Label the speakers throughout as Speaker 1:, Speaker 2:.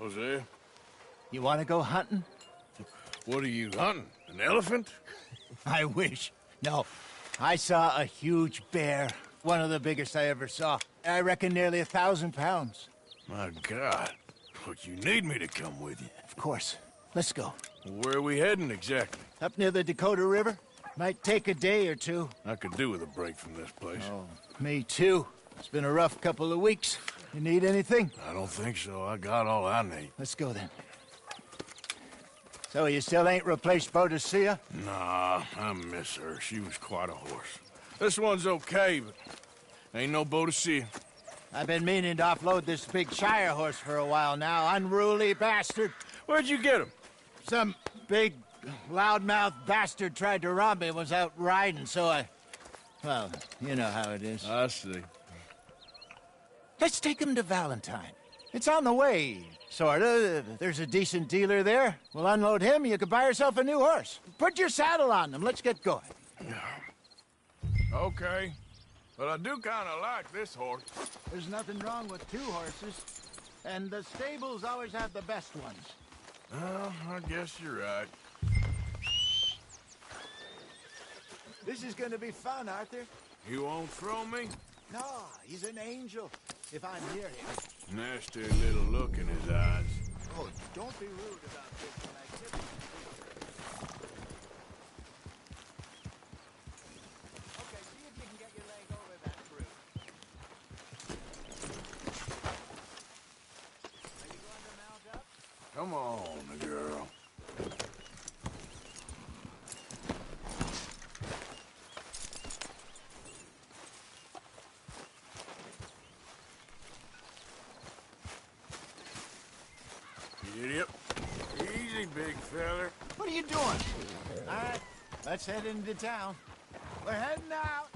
Speaker 1: Jose,
Speaker 2: You want to go hunting?
Speaker 1: what are you hunting? An elephant?
Speaker 2: I wish. No. I saw a huge bear. One of the biggest I ever saw. I reckon nearly 1,000 pounds.
Speaker 1: My God. But you need me to come with you.
Speaker 2: Of course. Let's go.
Speaker 1: Where are we heading exactly?
Speaker 2: Up near the Dakota River. Might take a day or two.
Speaker 1: I could do with a break from this place.
Speaker 2: Oh, me too. It's been a rough couple of weeks. You need anything?
Speaker 1: I don't think so. I got all I need.
Speaker 2: Let's go then. So you still ain't replaced Boadicea?
Speaker 1: Nah, I miss her. She was quite a horse. This one's okay, but ain't no Boadicea.
Speaker 2: I've been meaning to offload this big Shire horse for a while now. Unruly bastard.
Speaker 1: Where'd you get him?
Speaker 2: Some big, loudmouth bastard tried to rob me and was out riding, so I... Well, you know how it is.
Speaker 1: I see.
Speaker 2: Let's take him to Valentine. It's on the way, sorta. There's a decent dealer there. We'll unload him, you can buy yourself a new horse. Put your saddle on them, let's get going.
Speaker 1: Okay. But I do kind of like this horse.
Speaker 2: There's nothing wrong with two horses, and the stables always have the best ones.
Speaker 1: Well, I guess you're right.
Speaker 2: This is gonna be fun, Arthur.
Speaker 1: You won't throw me?
Speaker 2: No, he's an angel, if I'm near him.
Speaker 1: Nasty little look in his eyes.
Speaker 2: Oh, don't be rude about this when I tip you. Okay, see if you can get your leg over that brute. Are you going to mount up?
Speaker 1: Come on, girl. Idiot. Easy, big feller.
Speaker 2: What are you doing? All right, let's head into town. We're heading out.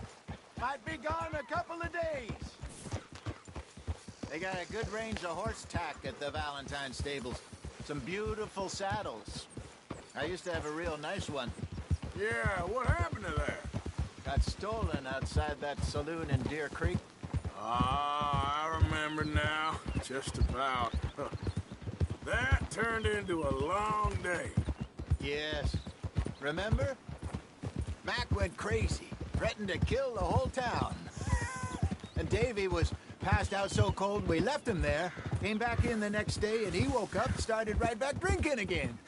Speaker 2: Might be gone a couple of days. They got a good range of horse tack at the Valentine stables. Some beautiful saddles. I used to have a real nice one.
Speaker 1: Yeah, what happened to that?
Speaker 2: Got stolen outside that saloon in Deer Creek.
Speaker 1: Ah, I remember now. Just about. That turned into a long day.
Speaker 2: Yes. Remember? Mac went crazy, threatened to kill the whole town. And Davy was passed out so cold we left him there, came back in the next day, and he woke up and started right back drinking again.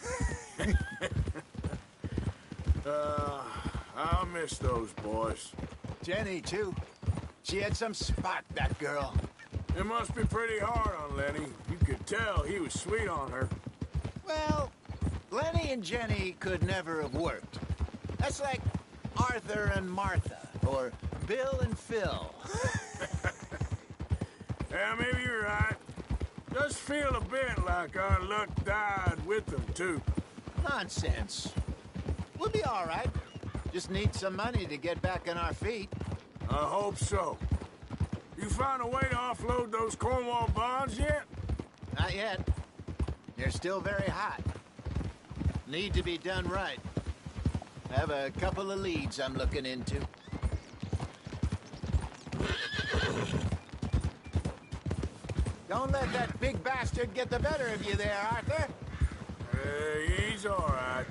Speaker 1: I'll miss those boys.
Speaker 2: Jenny, too. She had some spot, that girl.
Speaker 1: It must be pretty hard on Lenny. You could tell he was sweet on her.
Speaker 2: Well, Lenny and Jenny could never have worked. That's like Arthur and Martha, or Bill and Phil.
Speaker 1: Yeah, maybe you're right. Does feel a bit like our luck died with them, too.
Speaker 2: Nonsense. We'll be all right. Just need some money to get back on our feet.
Speaker 1: I hope so. You found a way to offload those Cornwall bonds yet?
Speaker 2: Not yet. They're still very hot. Need to be done right. I have a couple of leads I'm looking into. Don't let that big bastard get the better of you there, Arthur.
Speaker 1: He's all right.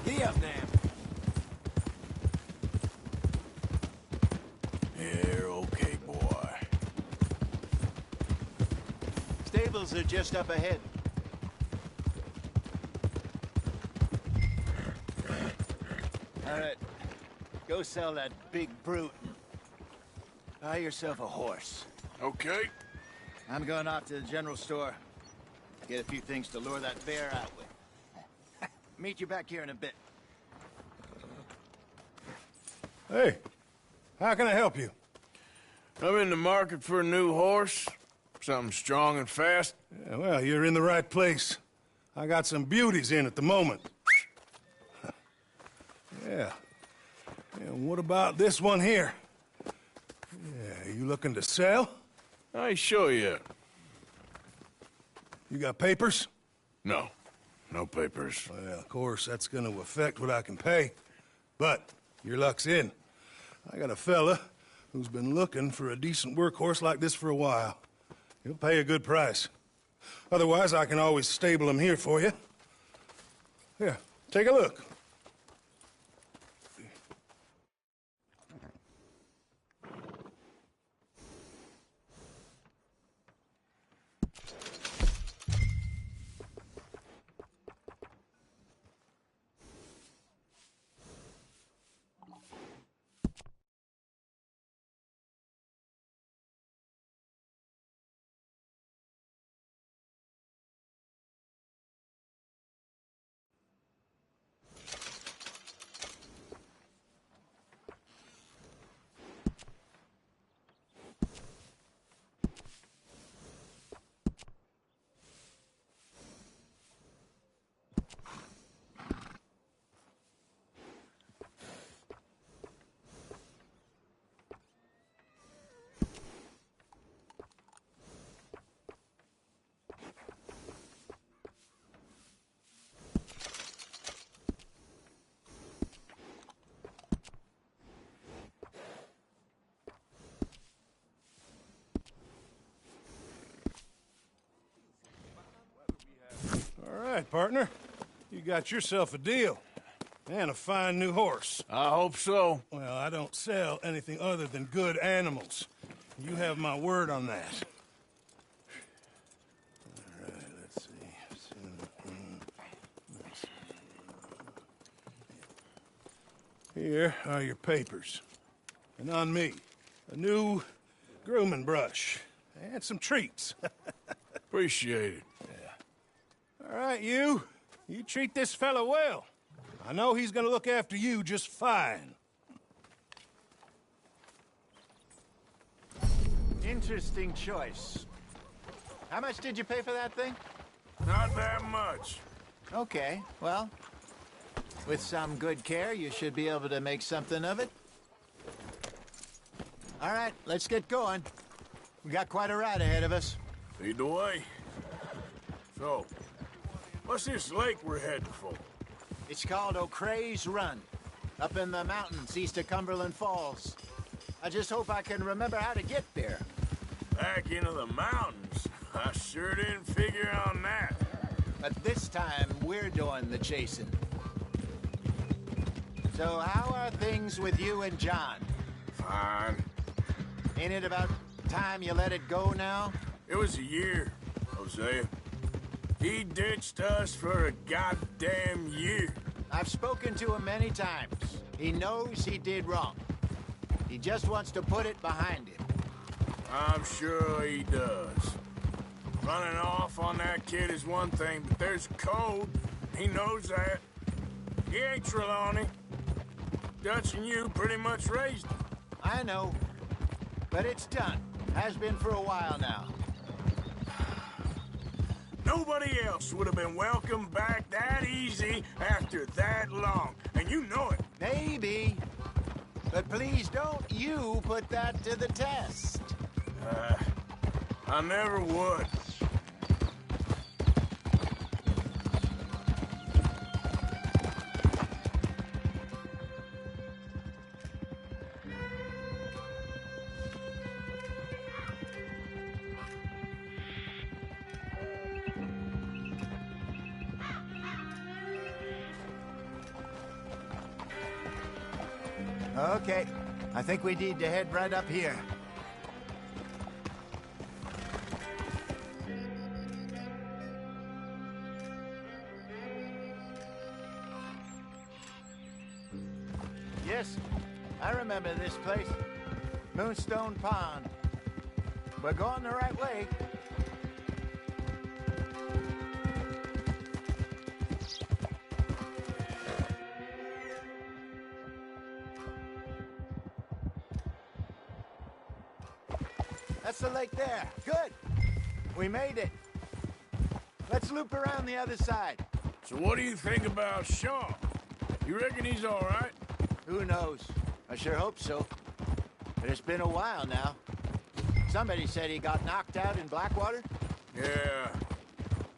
Speaker 2: Giddy up, Dan.
Speaker 1: You're okay, boy.
Speaker 2: Stables are just up ahead. All right. Go sell that big brute. Buy yourself a horse.
Speaker 1: Okay.
Speaker 2: I'm going off to the general store. Get a few things to lure that bear out with. Meet you back here in a bit.
Speaker 3: Hey, how can I help you?
Speaker 1: I'm in the market for a new horse. Something strong and fast.
Speaker 3: Yeah, well, you're in the right place. I got some beauties in at the moment. Yeah. And what about this one here? Yeah, you looking to sell?
Speaker 1: I ain't sure yet.
Speaker 3: You got papers?
Speaker 1: No. No papers.
Speaker 3: Well, of course, that's gonna affect what I can pay. But your luck's in. I got a fella who's been looking for a decent workhorse like this for a while. He'll pay a good price. Otherwise, I can always stable him here for you. Here, take a look. All right, partner. You got yourself a deal. And a fine new horse.
Speaker 1: I hope so.
Speaker 3: Well, I don't sell anything other than good animals. You have my word on that. All right, let's see. Here are your papers. And on me, a new grooming brush. And some treats.
Speaker 1: Appreciate it.
Speaker 3: All right, you treat this fella well. I know he's gonna look after you just fine.
Speaker 2: Interesting choice. How much did you pay for that thing?
Speaker 1: Not that much.
Speaker 2: Okay, well, with some good care, you should be able to make something of it. All right, let's get going. We got quite a ride ahead of us.
Speaker 1: Lead the way. So, what's this lake we're heading for?
Speaker 2: It's called O'Creagh's Run, up in the mountains east of Cumberland Falls. I just hope I can remember how to get there.
Speaker 1: Back into the mountains? I sure didn't figure on that.
Speaker 2: But this time, we're doing the chasing. So how are things with you and John?
Speaker 1: Fine.
Speaker 2: Ain't it about time you let it go now?
Speaker 1: It was a year, Hosea. He ditched us for a goddamn year.
Speaker 2: I've spoken to him many times. He knows he did wrong. He just wants to put it behind him.
Speaker 1: I'm sure he does. Running off on that kid is one thing, but there's a code. He knows that. He ain't Trelawney. Dutch and you pretty much raised him.
Speaker 2: I know. But it's done. Has been for a while now.
Speaker 1: Nobody else would have been welcomed back that easy after that long. And you know it.
Speaker 2: Maybe. But please don't you put that to the test.
Speaker 1: I never would.
Speaker 2: Okay. I think we need to head right up here. Yes, I remember this place. Moonstone Pond. We're going the right way. That's the lake there. Good. We made it. Let's loop around the other side.
Speaker 1: So what do you think about Shaw? You reckon he's all right?
Speaker 2: Who knows? I sure hope so. But it's been a while now. Somebody said he got knocked out in Blackwater?
Speaker 1: Yeah.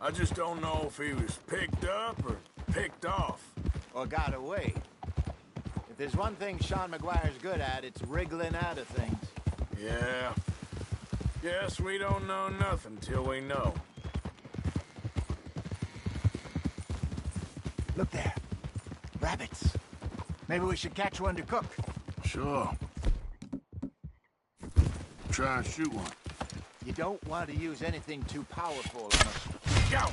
Speaker 1: I just don't know if he was picked up or picked off.
Speaker 2: Or got away. If there's one thing Sean McGuire's good at, it's wriggling out of things.
Speaker 1: Yeah. Guess we don't know nothing till we know.
Speaker 2: Look there. Rabbits. Maybe we should catch one to cook.
Speaker 1: Sure. Try and shoot one.
Speaker 2: You don't want to use anything too powerful on us.
Speaker 1: Go!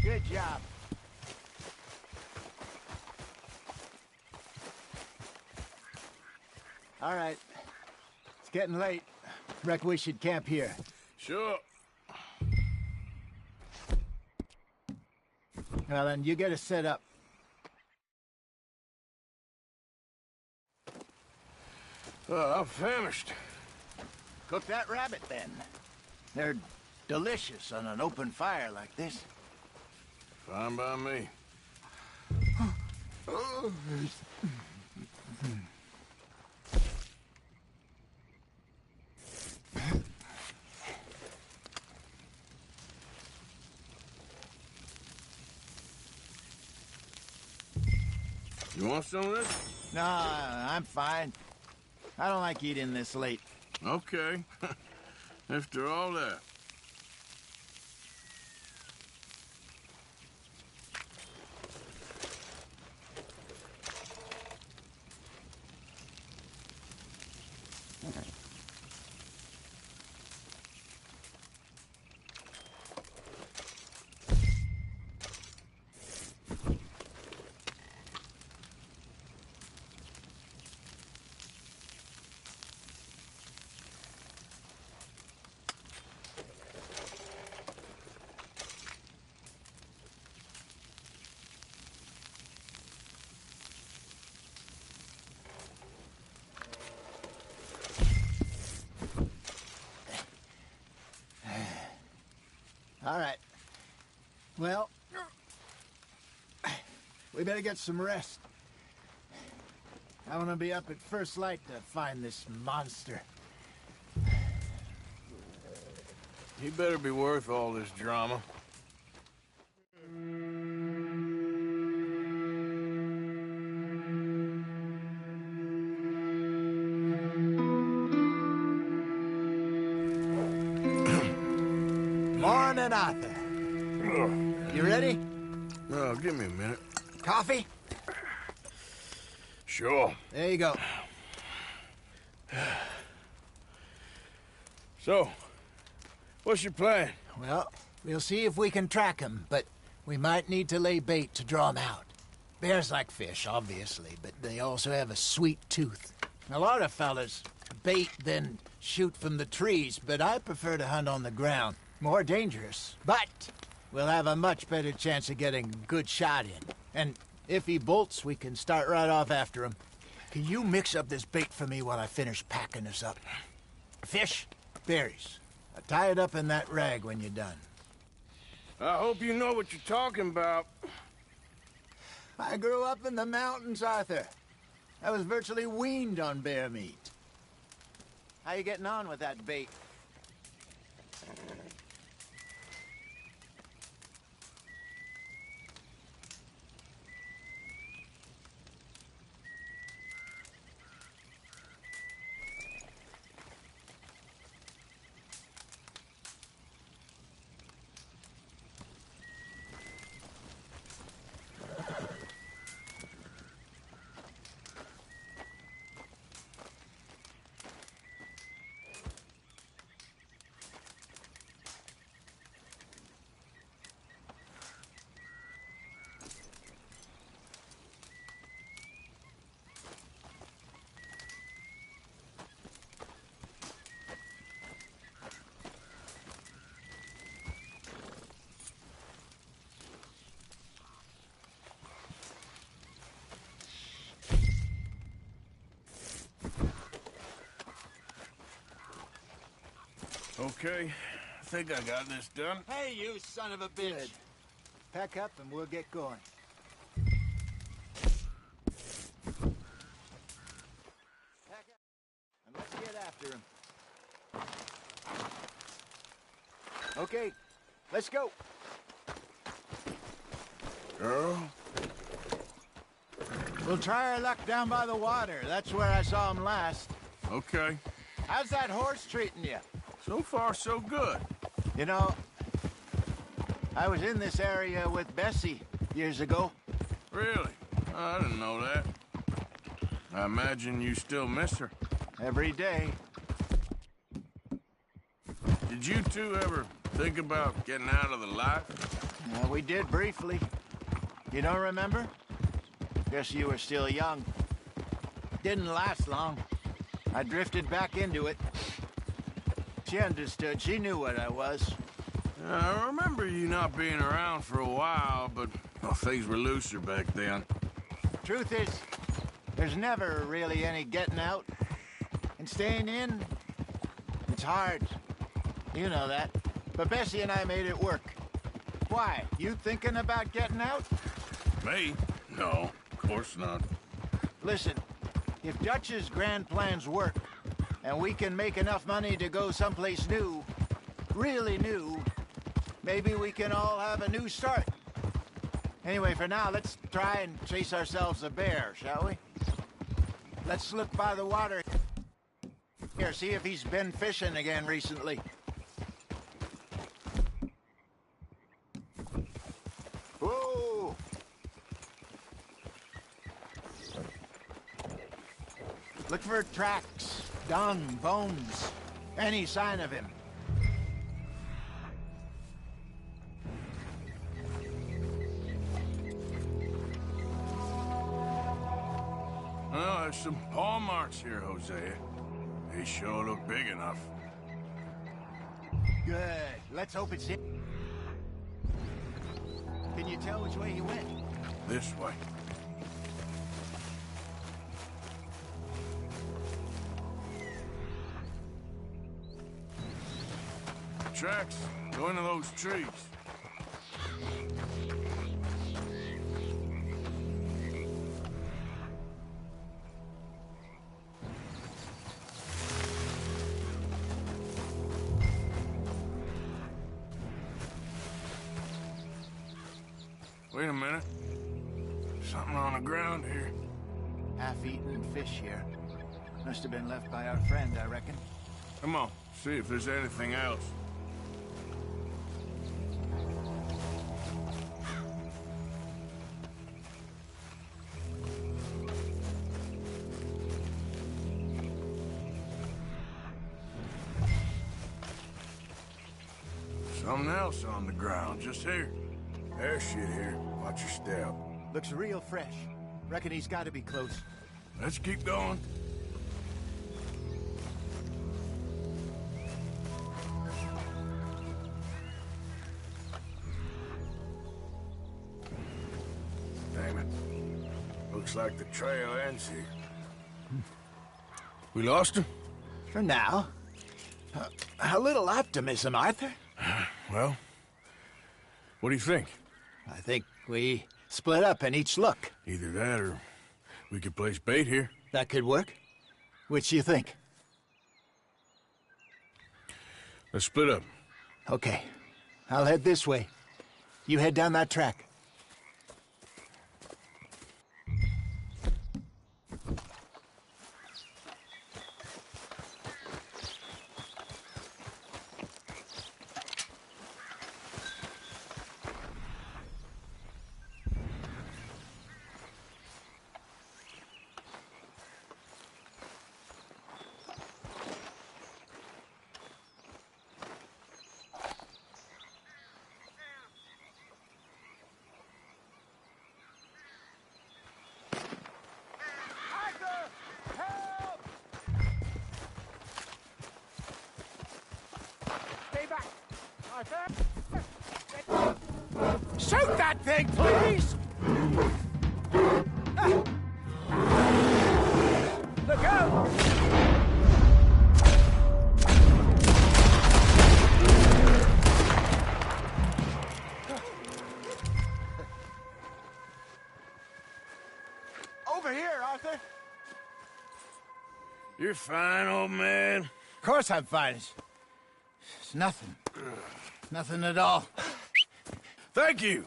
Speaker 2: Good job. All right. It's getting late. Reckon we should camp here.
Speaker 1: Sure.
Speaker 2: Well, then, you get us set up.
Speaker 1: I'm famished.
Speaker 2: Cook that rabbit, then. They're delicious on an open fire like this.
Speaker 1: Fine by me. You want some of this?
Speaker 2: No, I'm fine. I don't like eating this late.
Speaker 1: Okay. After all that.
Speaker 2: All right. Well, we better get some rest. I want to be up at first light to find this monster.
Speaker 1: He better be worth all this drama.
Speaker 2: Morning, Arthur. You ready?
Speaker 1: Oh, give me a minute.
Speaker 2: Coffee?
Speaker 1: Sure.
Speaker 2: There you go.
Speaker 1: So, what's your plan?
Speaker 2: Well, we'll see if we can track him, but we might need to lay bait to draw him out. Bears like fish, obviously, but they also have a sweet tooth. A lot of fellas bait, then shoot from the trees, but I prefer to hunt on the ground. More dangerous, but we'll have a much better chance of getting a good shot in. And if he bolts, we can start right off after him. Can you mix up this bait for me while I finish packing this up? Fish, berries. Tie it up in that rag when you're done.
Speaker 1: I hope you know what you're talking about.
Speaker 2: I grew up in the mountains, Arthur. I was virtually weaned on bear meat. How you getting on with that bait?
Speaker 1: Okay, I think I got this done.
Speaker 2: Hey, you son of a bitch! Pack up and we'll get going. after him. Okay, let's go.
Speaker 1: Girl?
Speaker 2: We'll try our luck down by the water. That's where I saw him last.
Speaker 1: Okay.
Speaker 2: How's that horse treating you?
Speaker 1: So far, so good.
Speaker 2: You know, I was in this area with Bessie years ago.
Speaker 1: Really? I didn't know that. I imagine you still miss her.
Speaker 2: Every day.
Speaker 1: Did you two ever think about getting out of the life?
Speaker 2: We did briefly. You don't remember? Guess you were still young. Didn't last long. I drifted back into it. She understood. She knew what I was.
Speaker 1: I remember you not being around for a while, but well, things were looser back then.
Speaker 2: Truth is, there's never really any getting out. And staying in, it's hard. You know that. But Bessie and I made it work. Why? You thinking about getting out?
Speaker 1: Me? No, of course not.
Speaker 2: Listen, if Dutch's grand plans work, and we can make enough money to go someplace new, really new, maybe we can all have a new start. Anyway, for now, let's try and chase ourselves a bear, shall we? Let's look by the water here, see if he's been fishing again recently. Whoa! Look for tracks, dung, bones, any sign of him.
Speaker 1: Well, there's some paw marks here, Hosea. They sure look big enough.
Speaker 2: Good. Let's hope it's him. Can you tell which way he went?
Speaker 1: This way. Tracks go into those trees. Wait a minute. Something on the ground here.
Speaker 2: Half-eaten fish here. Must have been left by our friend, I reckon.
Speaker 1: Come on, see if there's anything else. Something else on the ground, just here. There's shit here. Watch your step.
Speaker 2: Looks real fresh. Reckon he's got to be close.
Speaker 1: Let's keep going. Damn it. Looks like the trail ends here. We lost him?
Speaker 2: For now. A little optimism, Arthur.
Speaker 1: Well, what do you think?
Speaker 2: I think we split up and each look.
Speaker 1: Either that or we could place bait here.
Speaker 2: That could work. Which you think?
Speaker 1: Let's split up.
Speaker 2: Okay. I'll head this way. You head down that track. Shoot that thing, please! Look out!
Speaker 1: You're fine, old man?
Speaker 2: Of course I'm fine. It's nothing. Nothing at all.
Speaker 1: Thank you,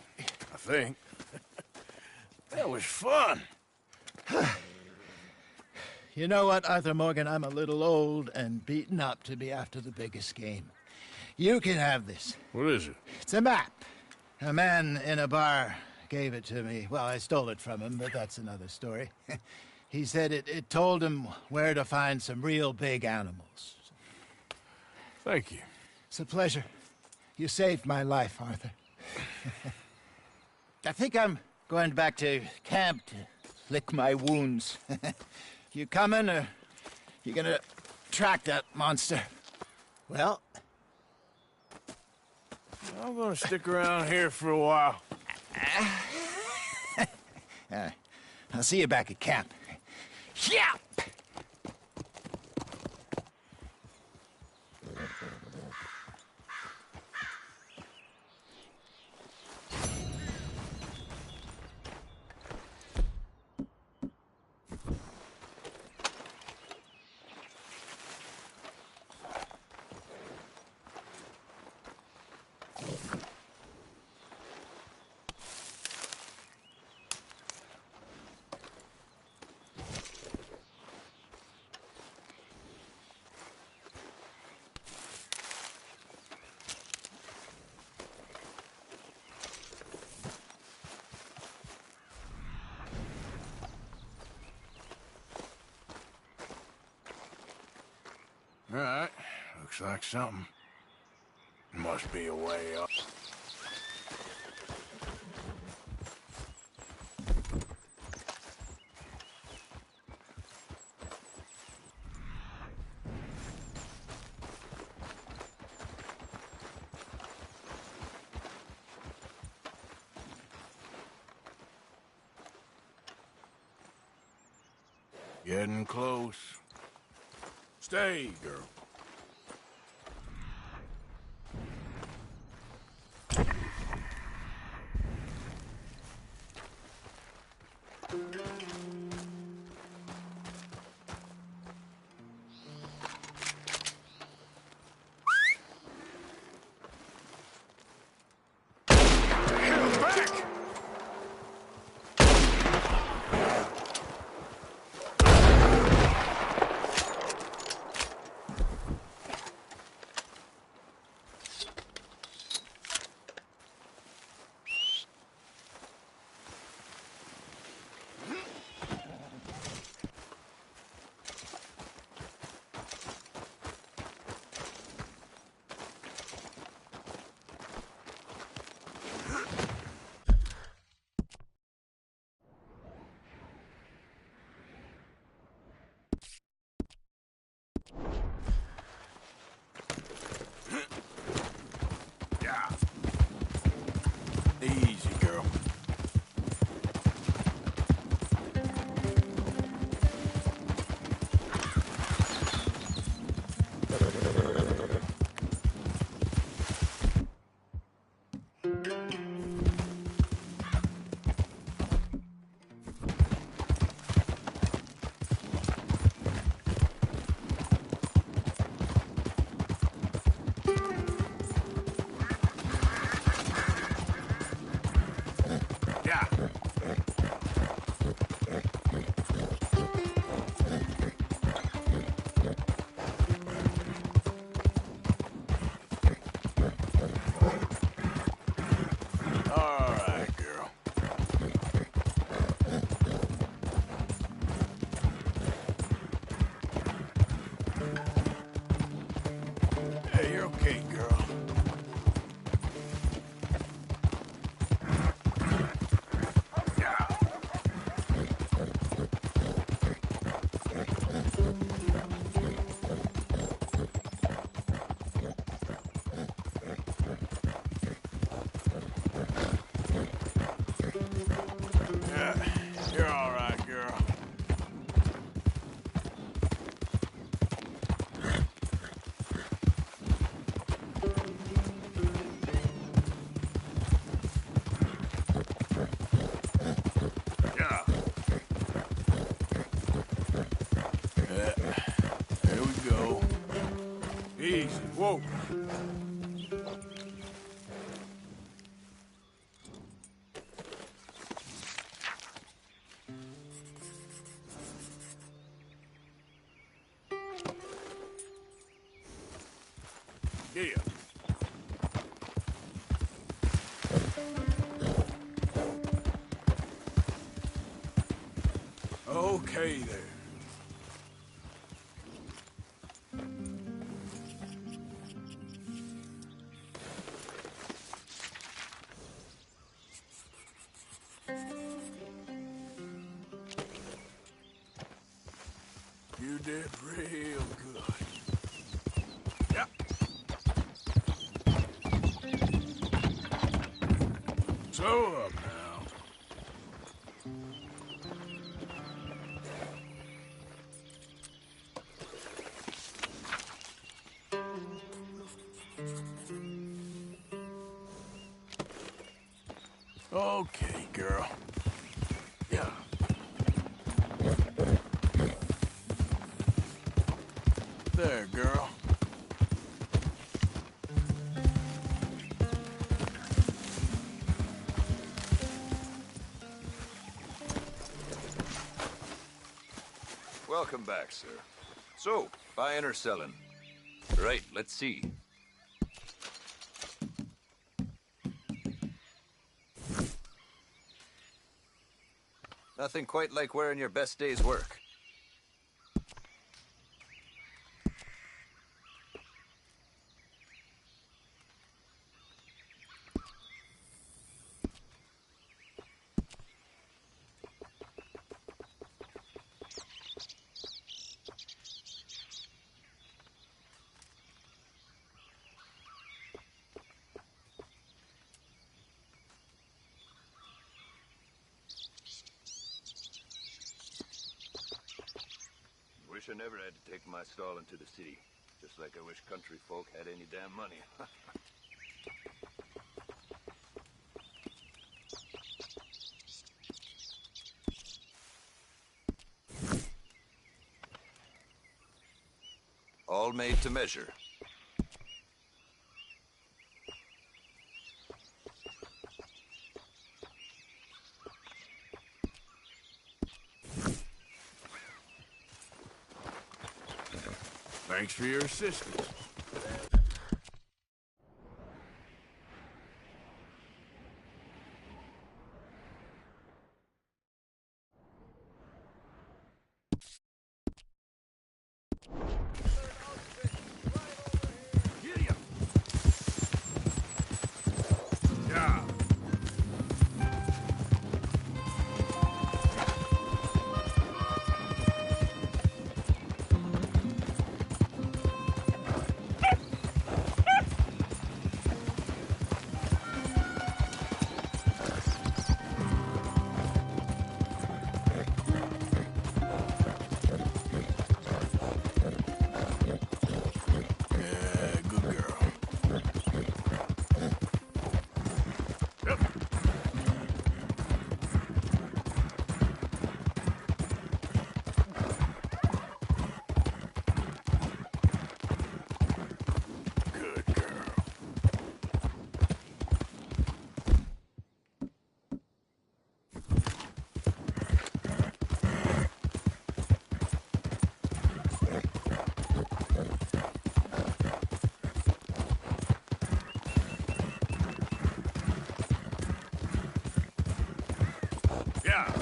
Speaker 1: I think. That was fun.
Speaker 2: You know what, Arthur Morgan? I'm a little old and beaten up to be after the biggest game. You can have this.
Speaker 1: What is it?
Speaker 2: It's a map. A man in a bar gave it to me. Well, I stole it from him, but that's another story. He said it told him where to find some real big animals.
Speaker 1: Thank you.
Speaker 2: It's a pleasure. You saved my life, Arthur. I think I'm going back to camp to lick my wounds. You coming, or you gonna track that monster? Well,
Speaker 1: I'm gonna stick around here for a while.
Speaker 2: I'll see you back at camp. Yeah!
Speaker 1: All right, looks like something. Must be a way up. Getting close. Stay, girl. Easy. Whoa. Yeah. Okay there. You did real good. Yeah. So up now. Okay, girl. Yeah. There, girl.
Speaker 4: Welcome back, sir. So, buying or selling? Right, let's see. Nothing quite like wearing your best day's work. Wish I never had to take my stall into the city. Just like I wish country folk had any damn money. All made to measure.
Speaker 1: Thanks for your assistance. Yeah. Yeah, good girl. Yep. Good girl. Yeah.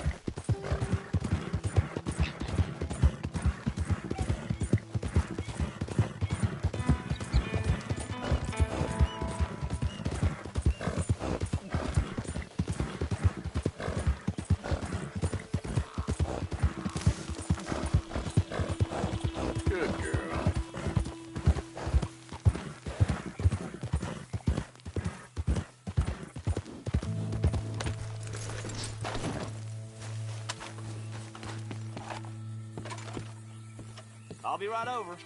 Speaker 1: Good girl.
Speaker 5: I'll be right over.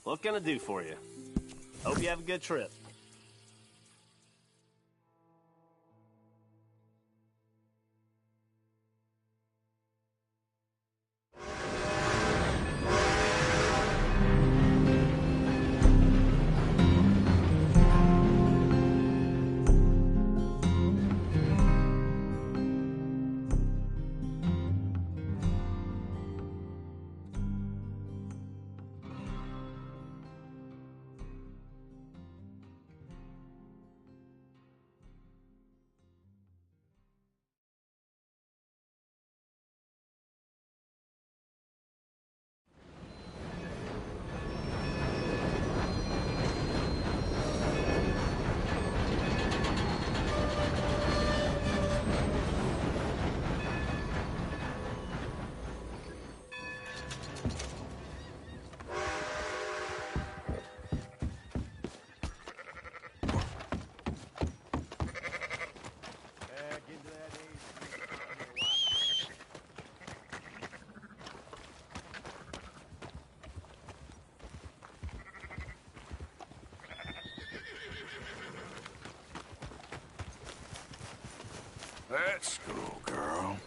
Speaker 5: What can I do for you? Hope you have a good trip.
Speaker 1: Let's go, girl.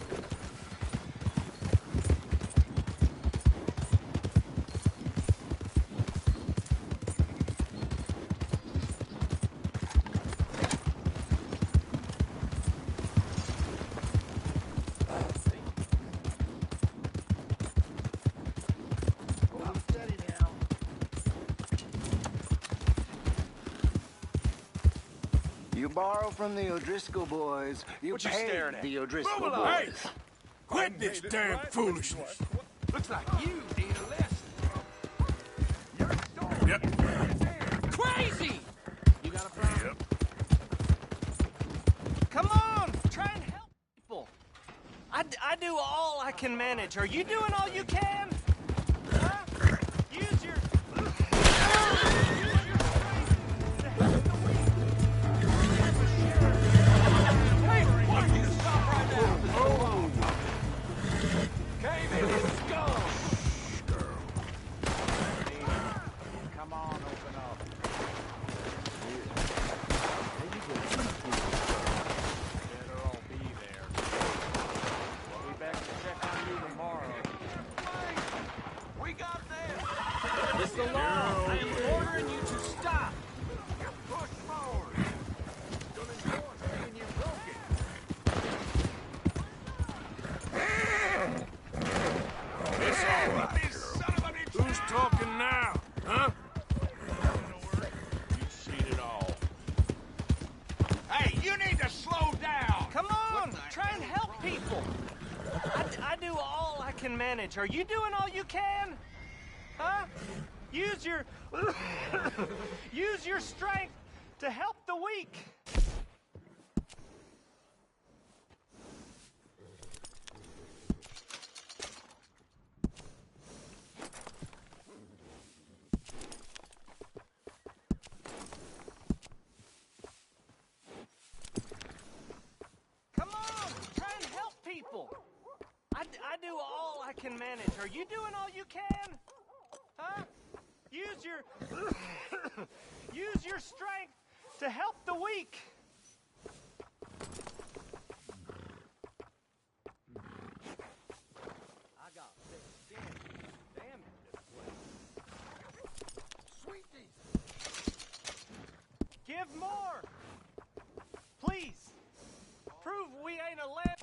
Speaker 6: You borrow from the O'Driscoll boys. You
Speaker 5: What you
Speaker 6: pay
Speaker 5: staring at?
Speaker 6: the O'Driscoll
Speaker 5: Move
Speaker 6: boys.
Speaker 5: along.
Speaker 1: Hey! Quit this damn foolishness!
Speaker 6: Looks like you need a lesson. Your story
Speaker 1: Yep.
Speaker 6: is very
Speaker 5: Crazy! You got a problem?
Speaker 1: Yep.
Speaker 5: Come on! Try and help people. I do all I can manage. Are you doing all you can? Huh? Use your... Hey, what? Stop right now.
Speaker 6: cave in his skull. Come on, open up. Better all be there. We'll be back to check on you tomorrow. We got this.
Speaker 5: It's the law. I am ordering you to stop.
Speaker 6: Push forward. Don't enforce saying you broke it.
Speaker 1: It's all right,
Speaker 6: This son of a bitch.
Speaker 1: Who's talking now, huh?
Speaker 6: You've seen it all. Hey, you need to slow down.
Speaker 5: Come on, try and help people. I do all I can manage. Are you doing all you can? Huh? Use your... use your strength to help the weak. Come on, try and help people. I do all I can manage. Are you doing all you can? Huh? Use your... use your strength to help the weak. I got thick skin. Damn this place. Sweeties. Give more. Please. Prove we ain't a land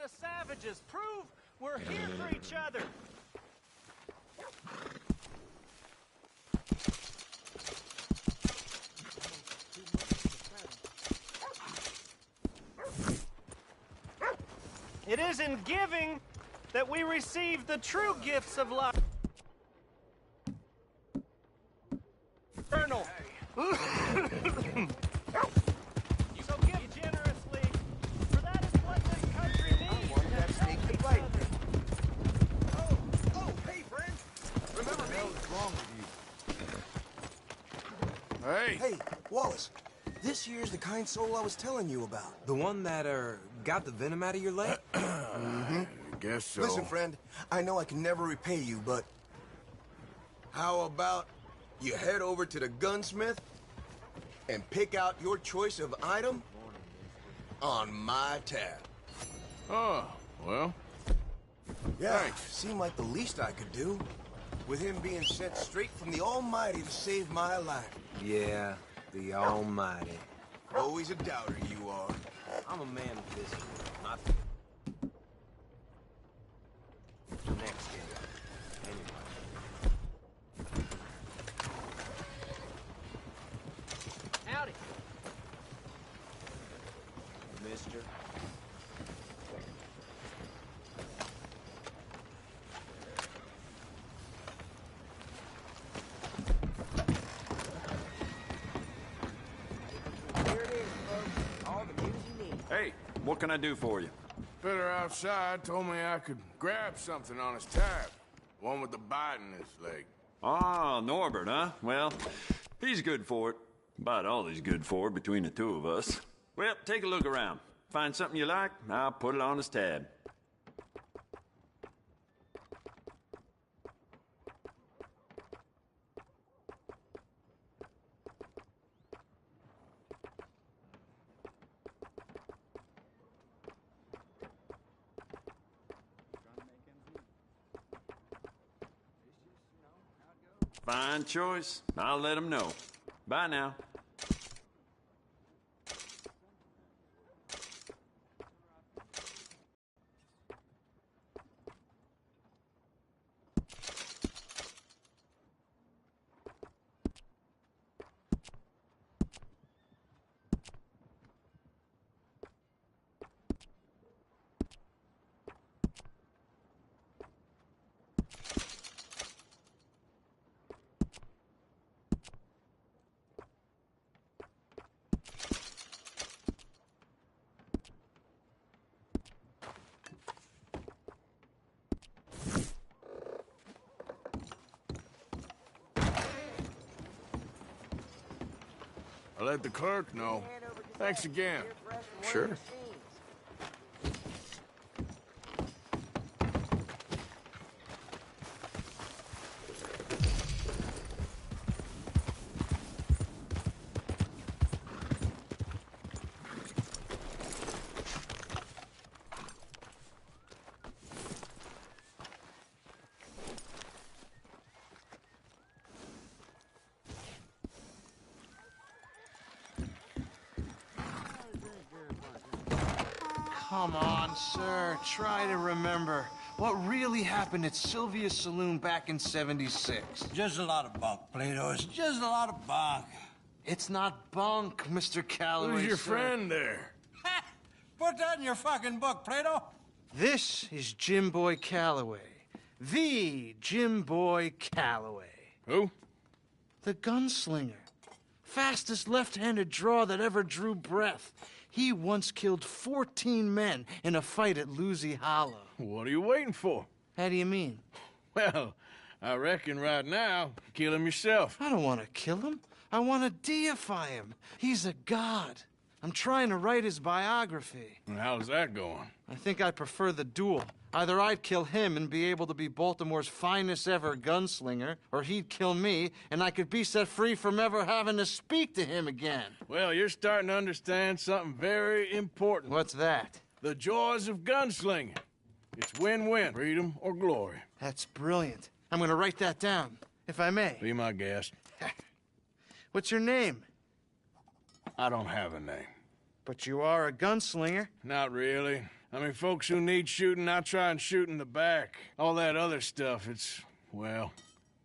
Speaker 5: of savages. Prove we're here for each other. It is in giving that we receive the true gifts of life. Colonel. So give generously, for that is what this country needs.
Speaker 2: that snake to bite me.
Speaker 6: Oh, hey, friend. Remember me?
Speaker 2: What's wrong with you?
Speaker 1: Hey,
Speaker 7: Hey, Wallace, this here's the kind soul I was telling you about. The one that, got the venom out of your leg?
Speaker 1: I guess so.
Speaker 7: Listen, friend, I know I can never repay you, but how about you head over to the gunsmith and pick out your choice of item on my tab?
Speaker 1: Oh, well,
Speaker 7: Yeah,
Speaker 1: Thanks.
Speaker 7: seemed like the least I could do, with him being sent straight from the Almighty to save my life.
Speaker 8: Yeah, the Almighty.
Speaker 7: Always a doubter you are.
Speaker 8: I'm a man of this. Not next game. Anyway.
Speaker 5: Howdy.
Speaker 8: Mister.
Speaker 7: Here it is, folks. All the news you need.
Speaker 4: Hey, what can I do for you?
Speaker 1: Fitter outside told me I could grab something on his tab. One with the bite in his leg.
Speaker 4: Ah, Norbert, huh? Well, he's good for it. About all he's good for between the two of us. Well, take a look around. Find something you like, I'll put it on his tab. Fine choice. I'll let him know. Bye now.
Speaker 1: I'll let the clerk know. Thanks again.
Speaker 7: Sure.
Speaker 9: Come on, sir. Try to remember what really happened at Sylvia's Saloon back in '76.
Speaker 10: Just a lot of bunk, Plato. It's just a lot of bunk.
Speaker 9: It's not bunk, Mr. Calloway.
Speaker 1: Who's your
Speaker 9: sir.
Speaker 1: friend there?
Speaker 10: Ha! Put that in your fucking book, Plato.
Speaker 9: This is Jim Boy Calloway. The Jim Boy Calloway.
Speaker 1: Who?
Speaker 9: The gunslinger. Fastest left-handed draw that ever drew breath. He once killed 14 men in a fight at Lucy Hollow.
Speaker 1: What are you waiting for?
Speaker 9: How do you mean?
Speaker 1: Well, I reckon right now, kill him yourself.
Speaker 9: I don't want to kill him. I want to deify him. He's a god. I'm trying to write his biography.
Speaker 1: And how's that going?
Speaker 9: I think I prefer the duel. Either I'd kill him and be able to be Baltimore's finest ever gunslinger, or he'd kill me and I could be set free from ever having to speak to him again.
Speaker 1: Well, you're starting to understand something very important.
Speaker 9: What's that?
Speaker 1: The joys of gunslinging. It's win-win, freedom or glory.
Speaker 9: That's brilliant. I'm going to write that down, if I may.
Speaker 1: Be my guest.
Speaker 9: What's your name?
Speaker 1: I don't have a name.
Speaker 9: But you are a gunslinger.
Speaker 1: Not really. I mean, folks who need shooting, I try and shoot in the back. All that other stuff, it's, well,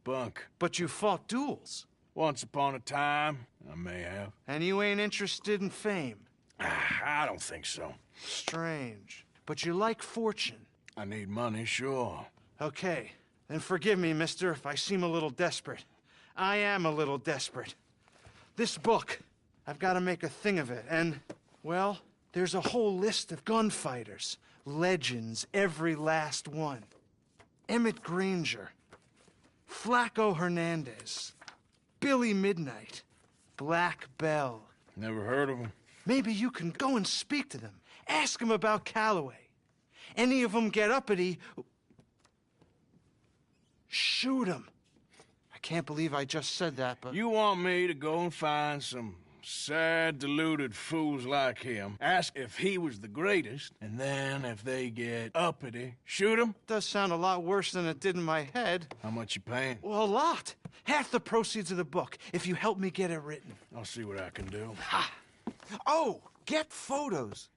Speaker 1: bunk.
Speaker 9: But you fought duels.
Speaker 1: Once upon a time, I may have.
Speaker 9: And you ain't interested in fame.
Speaker 1: I don't think so.
Speaker 9: Strange. But you like fortune.
Speaker 1: I need money, sure.
Speaker 9: Okay. Then forgive me, mister, if I seem a little desperate. I am a little desperate. This book, I've got to make a thing of it, and, well, there's a whole list of gunfighters. Legends, every last one. Emmett Granger, Flaco Hernandez, Billy Midnight, Black Bell.
Speaker 1: Never heard of him.
Speaker 9: Maybe you can go and speak to them. Ask them about Calloway. Any of them get uppity, shoot them. I can't believe I just said that, but...
Speaker 1: You want me to go and find some sad, deluded fools like him, ask if he was the greatest, and then if they get uppity, shoot him?
Speaker 9: Does sound a lot worse than it did in my head.
Speaker 1: How much you paying?
Speaker 9: Well, a lot. Half the proceeds of the book, if you help me get it written.
Speaker 1: I'll see what I can do.
Speaker 9: Ha! Oh, get photos.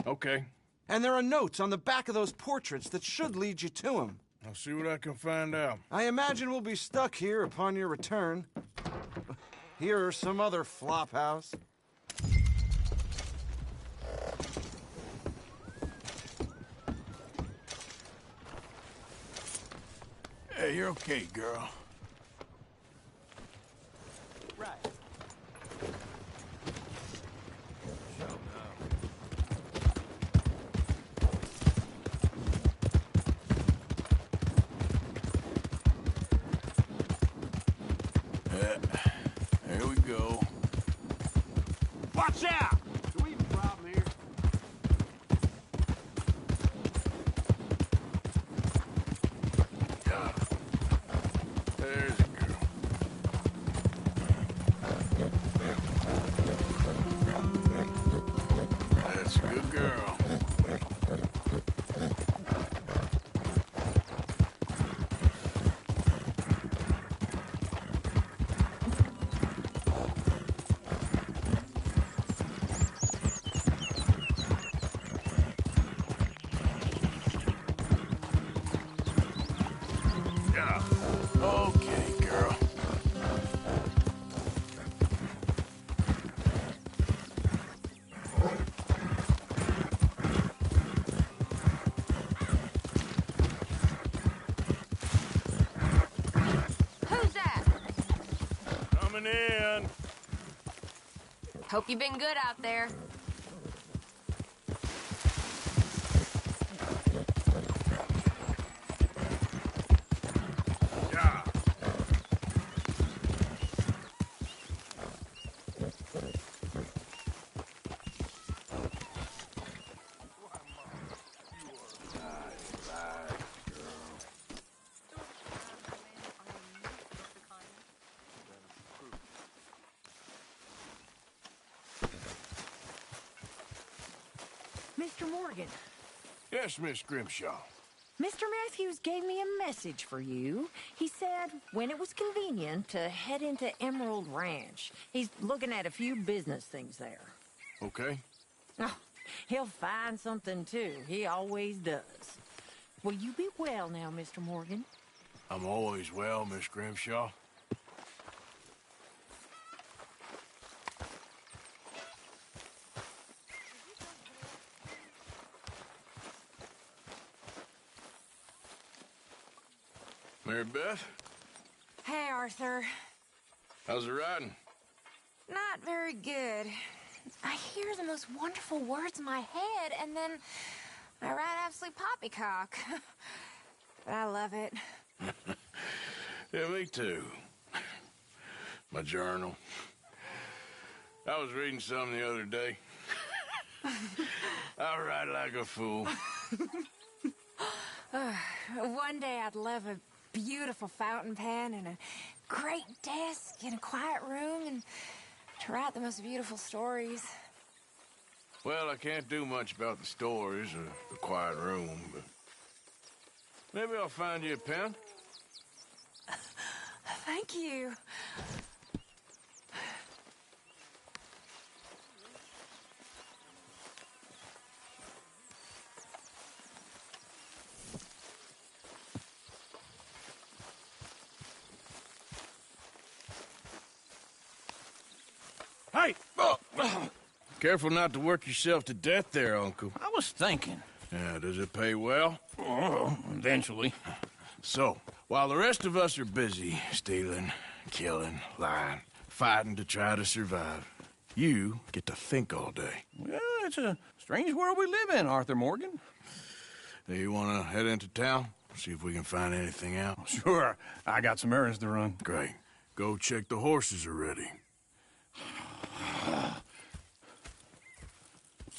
Speaker 1: Okay.
Speaker 9: And there are notes on the back of those portraits that should lead you to him.
Speaker 1: I'll see what I can find out.
Speaker 9: I imagine we'll be stuck here upon your return. Here or some other flop house.
Speaker 1: Hey, you're okay, girl.
Speaker 5: Right.
Speaker 1: There we go.
Speaker 6: Watch out! Do we have a problem here?
Speaker 1: There's a girl. That's a good girl. Coming in.
Speaker 11: Hope you've been good out there.
Speaker 1: Yeah.
Speaker 12: Mr. Morgan,
Speaker 1: Yes, Miss Grimshaw.
Speaker 12: Mr. Matthews gave me a message for you. He said when it was convenient to head into Emerald Ranch. He's looking at a few business things there.
Speaker 1: Okay.
Speaker 12: Oh, he'll find something too. He always does. Will you be well now, Mr. Morgan?
Speaker 1: I'm always well, Miss Grimshaw. Mary Beth,
Speaker 11: Hey, Arthur.
Speaker 1: how's it riding?
Speaker 11: Not very good. I hear the most wonderful words in my head, and then I write absolute poppycock. But I love it.
Speaker 1: Yeah, me too. My journal. I was reading some the other day. I write like a fool.
Speaker 11: One day I'd love a beautiful fountain pen and a great desk in a quiet room and to write the most beautiful stories.
Speaker 1: Well, I can't do much about the stories or the quiet room, but maybe I'll find you a pen.
Speaker 11: Thank you.
Speaker 1: Hey! Oh. Careful not to work yourself to death there, Uncle.
Speaker 10: I was thinking.
Speaker 1: Yeah, does it pay well?
Speaker 10: Oh, eventually.
Speaker 1: So, while the rest of us are busy stealing, killing, lying, fighting to try to survive, you get to think all day.
Speaker 10: Well, it's a strange world we live in, Arthur Morgan.
Speaker 1: Hey, you want to head into town? See if we can find anything out?
Speaker 10: Sure. I got some errands to run.
Speaker 1: Great. Go check the horses are ready.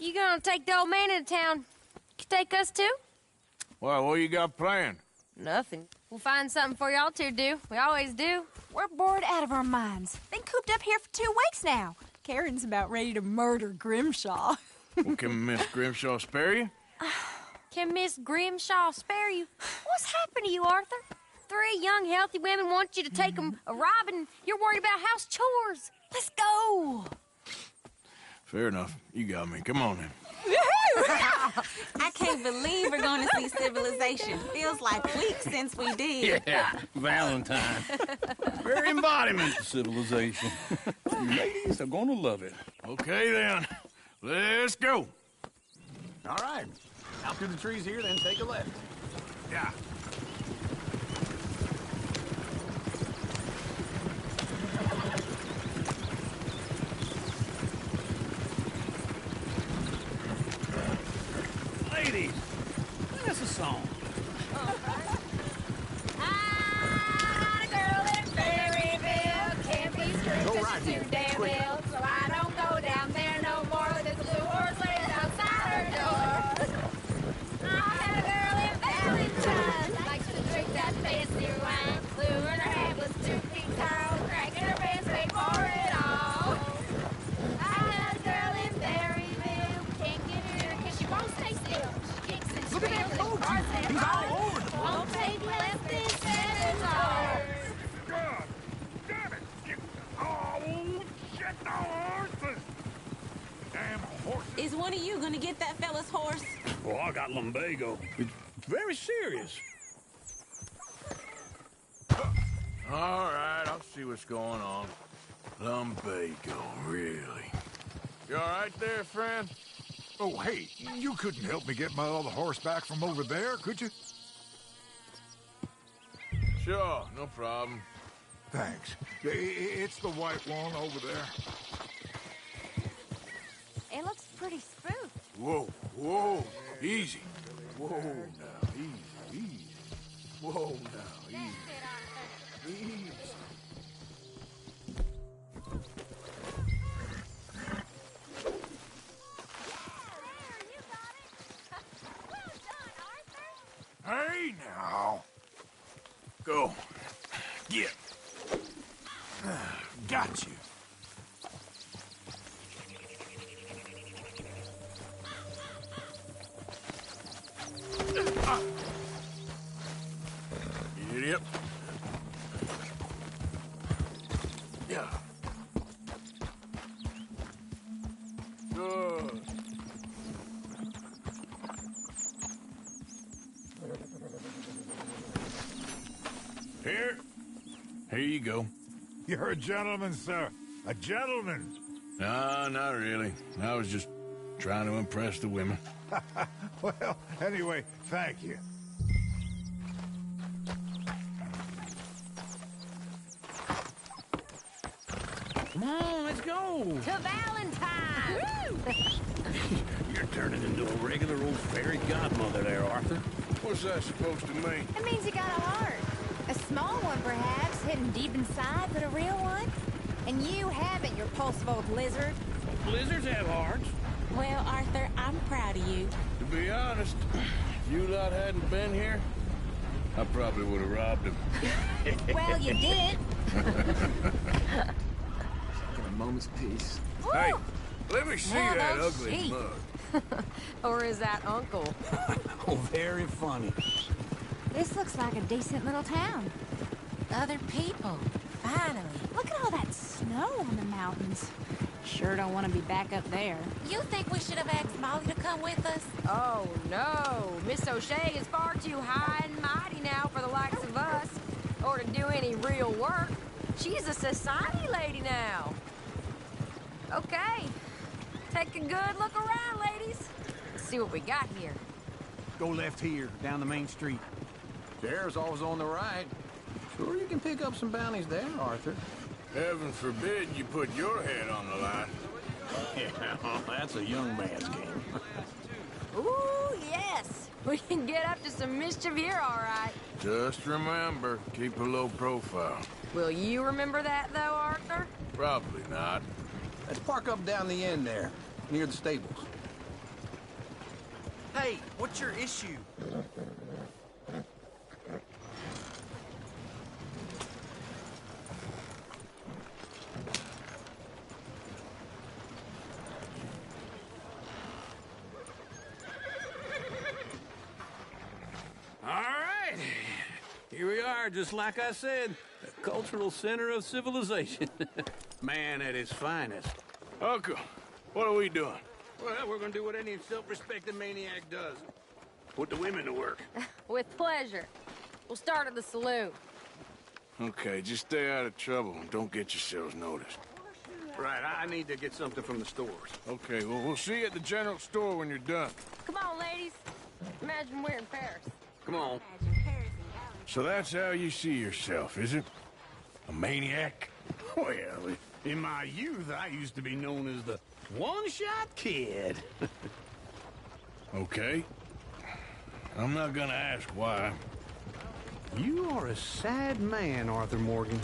Speaker 11: You gonna take the old man into town? You take us too?
Speaker 1: Well, what you got planned?
Speaker 11: Nothing. We'll find something for y'all to do. We always do.
Speaker 13: We're bored out of our minds. Been cooped up here for 2 weeks now. Karen's about ready to murder Grimshaw.
Speaker 1: Well, can Miss Grimshaw spare you?
Speaker 11: Can Miss Grimshaw spare you? What's happened to you, Arthur? 3 young, healthy women want you to take them a robbing. You're worried about house chores. Let's go.
Speaker 1: Fair enough. You got me. Come on then.
Speaker 13: I can't believe we're going to see civilization. Feels like weeks since we did.
Speaker 10: Yeah, Valentine. Very embodiment of civilization. You ladies are gonna love it.
Speaker 1: Okay then. Let's go.
Speaker 2: All right. Out through the trees here, then take a left.
Speaker 1: Yeah.
Speaker 10: Ladies, sing us a song.
Speaker 11: I'm a girl in Berryville. Can't be screwed 'cause she's too damn ill. So I don't go down there no more with this blue horse laid outside her door. I had a girl in Valentine. Likes to drink that fancy wine. Blue in her head was 2 feet tall. Cracking her pants, paid for it all. I had a girl in Berryville. Can't get her 'cause she won't stay still. She kicks and
Speaker 2: Look at that
Speaker 11: squeals and
Speaker 2: coach.
Speaker 11: barks and
Speaker 2: He's all
Speaker 11: barks.
Speaker 2: over the
Speaker 11: Won't take less than 7 hours.
Speaker 1: God damn it! Oh, shit, the horses! Damn horses!
Speaker 13: Is one of you going to get that fella's horse?
Speaker 10: Oh, I got lumbago. It's very serious.
Speaker 1: All right, I'll see what's going on. Lumbago, really? You all right there, friend?
Speaker 14: Oh, hey, you couldn't help me get my other horse back from over there, could you?
Speaker 1: Sure, no problem.
Speaker 14: Thanks. It's the white one over there.
Speaker 11: It looks pretty spooked.
Speaker 1: Whoa, whoa, easy. Whoa now, easy, easy. Whoa now, easy. Easy. Hey now. Go. Get. Got you. Idiot. Yeah. Good. Here you go.
Speaker 14: You're a gentleman, sir. A gentleman.
Speaker 1: No, not really. I was just trying to impress the women.
Speaker 14: Well, anyway, thank you.
Speaker 10: Come on, let's go.
Speaker 12: To Valentine!
Speaker 10: You're turning into a regular old fairy godmother there, Arthur.
Speaker 1: What's that supposed to mean?
Speaker 11: It means you got a heart. A small one, perhaps, hidden deep inside, but a real one. And you haven't, you repulsive old lizard.
Speaker 10: Lizards have hearts.
Speaker 13: Well, Arthur, I'm proud of you.
Speaker 1: To be honest, if you lot hadn't been here, I probably would have robbed him.
Speaker 11: Well, you did.
Speaker 8: Taking a moment's peace.
Speaker 1: Hey, let me see
Speaker 12: Now
Speaker 1: that
Speaker 12: those
Speaker 1: ugly
Speaker 12: sheep.
Speaker 1: mug.
Speaker 12: Or is that Uncle?
Speaker 10: Oh, very funny.
Speaker 11: This looks like a decent little town.
Speaker 13: Other people. Finally.
Speaker 11: Look at all that snow on the mountains. Sure don't want to be back up there.
Speaker 13: You think we should have asked Molly to come with us?
Speaker 12: Oh, no. Miss O'Shea is far too high and mighty now for the likes of us, or to do any real work. She's a society lady now. Okay. Take a good look around, ladies. Let's see what we got here.
Speaker 9: Go left here, down the main street.
Speaker 10: There's always on the right. Sure you can pick up some bounties there, Arthur.
Speaker 1: Heaven forbid you put your head on the line.
Speaker 10: Yeah, that's a young man's game.
Speaker 12: Ooh, yes. We can get up to some mischief here, all right.
Speaker 1: Just remember, keep a low profile.
Speaker 12: Will you remember that, though, Arthur?
Speaker 1: Probably not.
Speaker 10: Let's park up down the end there, near the stables.
Speaker 5: Hey, what's your issue?
Speaker 10: All right. Here we are, just like I said. The cultural center of civilization. Man at his finest.
Speaker 1: Uncle, what are we doing?
Speaker 10: Well, we're gonna do what any self-respecting maniac does. Put the women to work.
Speaker 12: With pleasure. We'll start at the saloon.
Speaker 1: Okay, just stay out of trouble and don't get yourselves noticed.
Speaker 10: Right, I need to get something from the stores.
Speaker 1: Okay, well, we'll see you at the general store when you're done.
Speaker 12: Come on, ladies. Imagine we're in Paris.
Speaker 10: Come on.
Speaker 1: So that's how you see yourself, is it? A maniac?
Speaker 10: Well, in my youth, I used to be known as the one-shot kid.
Speaker 1: Okay. I'm not gonna ask why.
Speaker 9: You are a sad man, Arthur Morgan.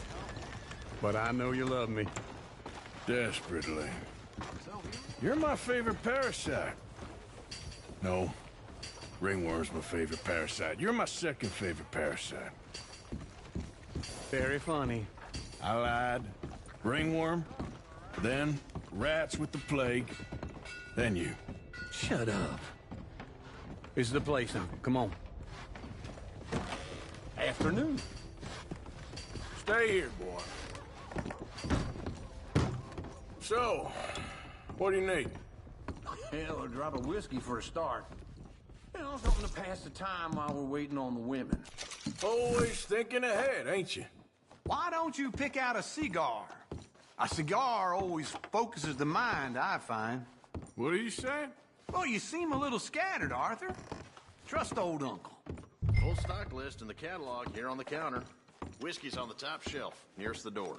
Speaker 9: But I know you love me.
Speaker 1: Desperately. You're my favorite parasite. No. Ringworm's my favorite parasite. You're my second favorite parasite.
Speaker 9: Very funny.
Speaker 1: I lied. Ringworm, then rats with the plague, then you.
Speaker 9: Shut up. This is the place now. Come on.
Speaker 10: Afternoon.
Speaker 1: Stay here, boy. So, what do you need?
Speaker 10: Hell, a drop of whiskey for a start. You know, something to pass the time while we're waiting on the women.
Speaker 1: Always thinking ahead, ain't you?
Speaker 9: Why don't you pick out a cigar? A cigar always focuses the mind, I find.
Speaker 1: What are you saying?
Speaker 9: Well, you seem a little scattered, Arthur. Trust old Uncle.
Speaker 15: Full stock list in the catalog here on the counter. Whiskey's on the top shelf, nearest the door.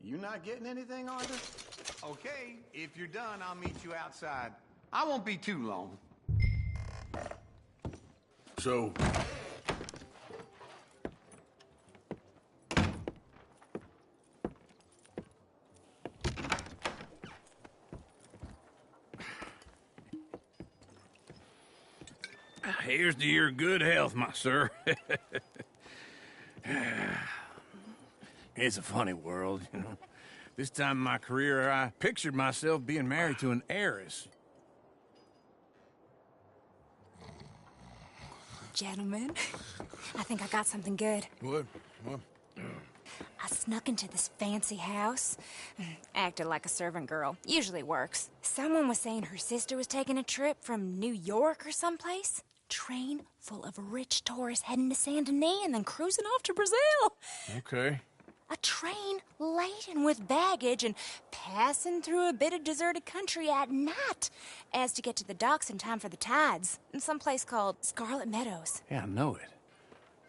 Speaker 15: You not getting anything, Arthur?
Speaker 2: Okay, if you're done, I'll meet you outside. I won't be too long.
Speaker 1: So,
Speaker 10: here's to your good health, my sir. It's a funny world, you know. This time in my career, I pictured myself being married to an heiress.
Speaker 16: Gentlemen, I think I got something good.
Speaker 1: what?
Speaker 16: I snuck into this fancy house, acted like a servant girl. Usually works. Someone was saying her sister was taking a trip from New York or someplace. Train full of rich tourists heading to Saint Denis and then cruising off to Brazil.
Speaker 1: Okay.
Speaker 16: A train laden with baggage and passing through a bit of deserted country at night as to get to the docks in time for the tides in some place called Scarlet Meadows.
Speaker 10: Yeah, I know it.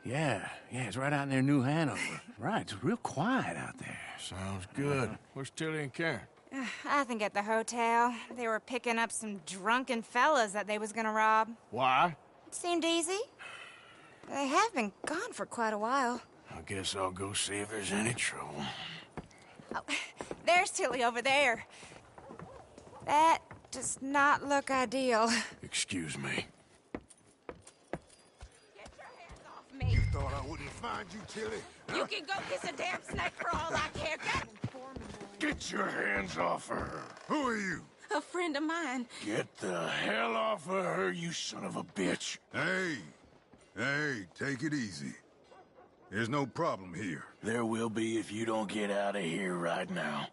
Speaker 10: Yeah, it's right out near New Hanover. Right, it's real quiet out there.
Speaker 1: Sounds good. Where's Tilly and Karen?
Speaker 16: I think at the hotel. They were picking up some drunken fellas that they was gonna rob.
Speaker 1: Why?
Speaker 16: It seemed easy. They have been gone for quite a while.
Speaker 1: I guess I'll go see if there's any trouble.
Speaker 16: Oh, there's Tilly over there. That does not look ideal.
Speaker 1: Excuse me.
Speaker 16: Get your hands off me.
Speaker 14: You thought I wouldn't find you, Tilly?
Speaker 16: You can go kiss a damn snake for all I care.
Speaker 1: Get your hands off of her.
Speaker 14: Who are you?
Speaker 13: A friend of mine.
Speaker 1: Get the hell off of her, you son of a bitch.
Speaker 14: Hey, take it easy. There's no problem here.
Speaker 1: There will be if you don't get out of here right now.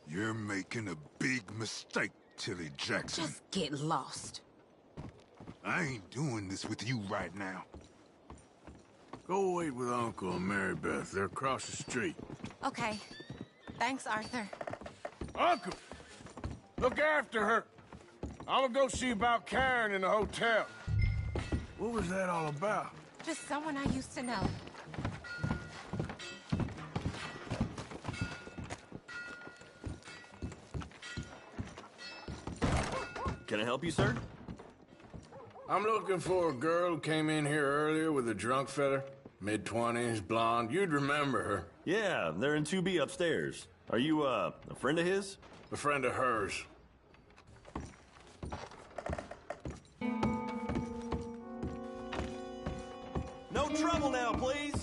Speaker 14: You're making a big mistake, Tilly Jackson.
Speaker 13: Just get lost.
Speaker 14: I ain't doing this with you right now.
Speaker 1: Go wait with Uncle and Mary Beth. They're across the street.
Speaker 13: Okay. Thanks, Arthur.
Speaker 1: Uncle! Look after her. I'm gonna go see about Karen in the hotel. What was that all about?
Speaker 13: Just someone I used to know.
Speaker 4: Can I help you, sir?
Speaker 1: I'm looking for a girl who came in here earlier with a drunk fella. Mid-20s, blonde. You'd remember her.
Speaker 4: Yeah, they're in 2B upstairs. Are you, a friend of his?
Speaker 1: A friend of hers.
Speaker 4: No trouble now, please.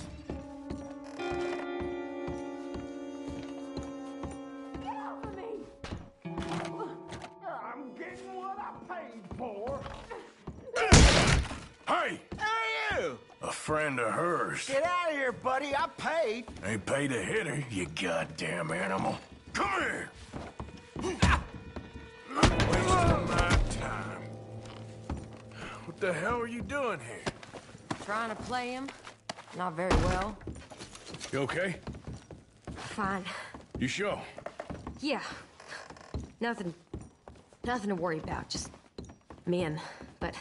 Speaker 1: I'm getting what I paid for. Hey!
Speaker 2: Hey, you!
Speaker 1: A friend of hers.
Speaker 2: Get out of here, buddy. I paid.
Speaker 1: Ain't paid to hit her, you goddamn animal. Come here! Wasting my time. What the hell are you doing here?
Speaker 12: Trying to play him. Not very well.
Speaker 1: You okay?
Speaker 12: Fine.
Speaker 1: You sure?
Speaker 12: Yeah. Nothing to worry about. Just men. But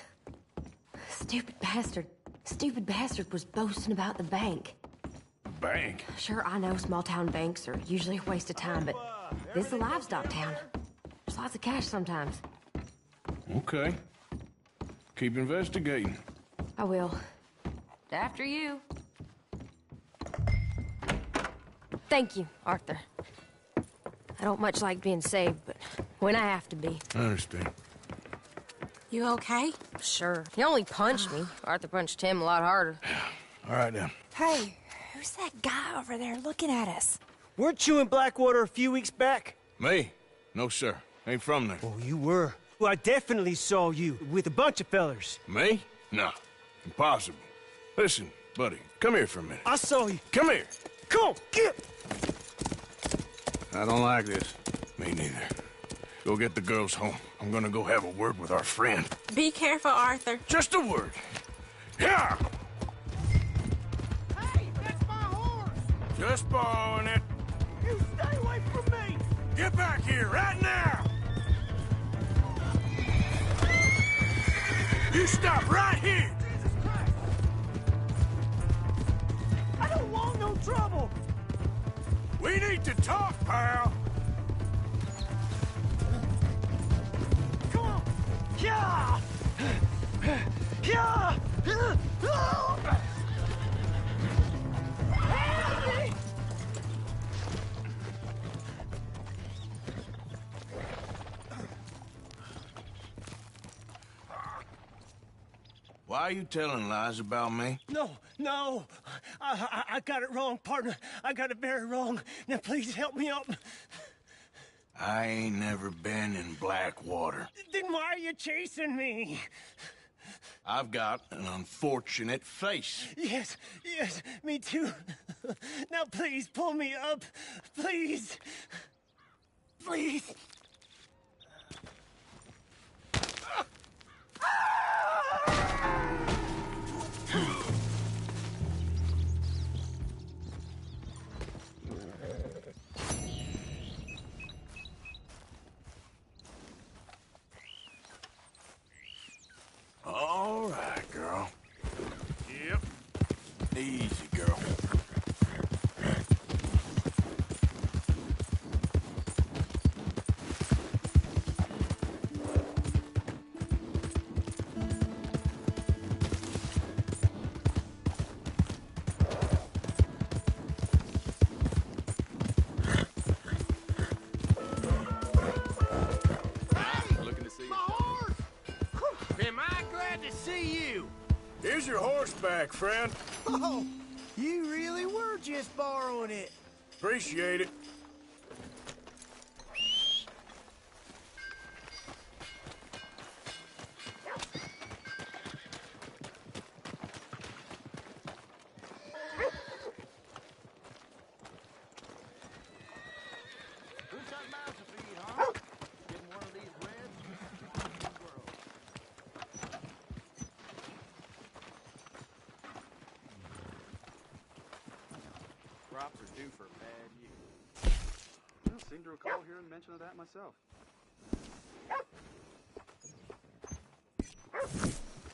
Speaker 12: stupid bastard was boasting about the bank.
Speaker 1: Bank?
Speaker 12: Sure, I know small town banks are usually a waste of time, but this is a livestock town. There's lots of cash sometimes.
Speaker 1: Okay. Keep investigating.
Speaker 12: I will. After you. Thank you, Arthur. I don't much like being saved, but when I have to be.
Speaker 1: I understand.
Speaker 13: You okay?
Speaker 12: Sure. He only punched me. Arthur punched him a lot harder.
Speaker 1: All right, then.
Speaker 16: Hey, who's that guy over there looking at us?
Speaker 5: Weren't you in Blackwater a few weeks back?
Speaker 1: Me? No, sir. Ain't from there.
Speaker 5: Oh, you were. Well, I definitely saw you with a bunch of fellers.
Speaker 1: Me? No. Impossible. Listen, buddy, come here for a minute.
Speaker 5: I saw you.
Speaker 1: Come here.
Speaker 5: Come on, get!
Speaker 1: I don't like this. Me neither. Go get the girls home. I'm gonna go have a word with our friend.
Speaker 13: Be careful, Arthur.
Speaker 1: Just a word. Yeah!
Speaker 2: Hey, that's my horse!
Speaker 1: Just borrowing it.
Speaker 5: You stay away from me!
Speaker 1: Get back here, right now! You stop right here!
Speaker 5: Jesus Christ! I don't want no trouble!
Speaker 1: We need to talk, pal!
Speaker 5: Come on! Yeah! Yeah! Help me!
Speaker 7: Why are you telling lies about me?
Speaker 5: No. I got it wrong, partner. I got it very wrong. Now please help me up.
Speaker 7: I ain't never been in Blackwater.
Speaker 5: Then why are you chasing me?
Speaker 7: I've got an unfortunate face.
Speaker 5: Yes, me too. Now please pull me up. Please. Please.
Speaker 7: All right, girl. Yep. Easy, girl.
Speaker 15: Looking to see you.
Speaker 5: Am I glad to see you?
Speaker 1: Here's your horseback, friend.
Speaker 5: Oh, you really were just borrowing it.
Speaker 1: Appreciate it.
Speaker 15: Who's got mouths to feed, huh? Getting one of these reds? Crops are due for a bad year. I don't seem to recall hearing mention of that myself.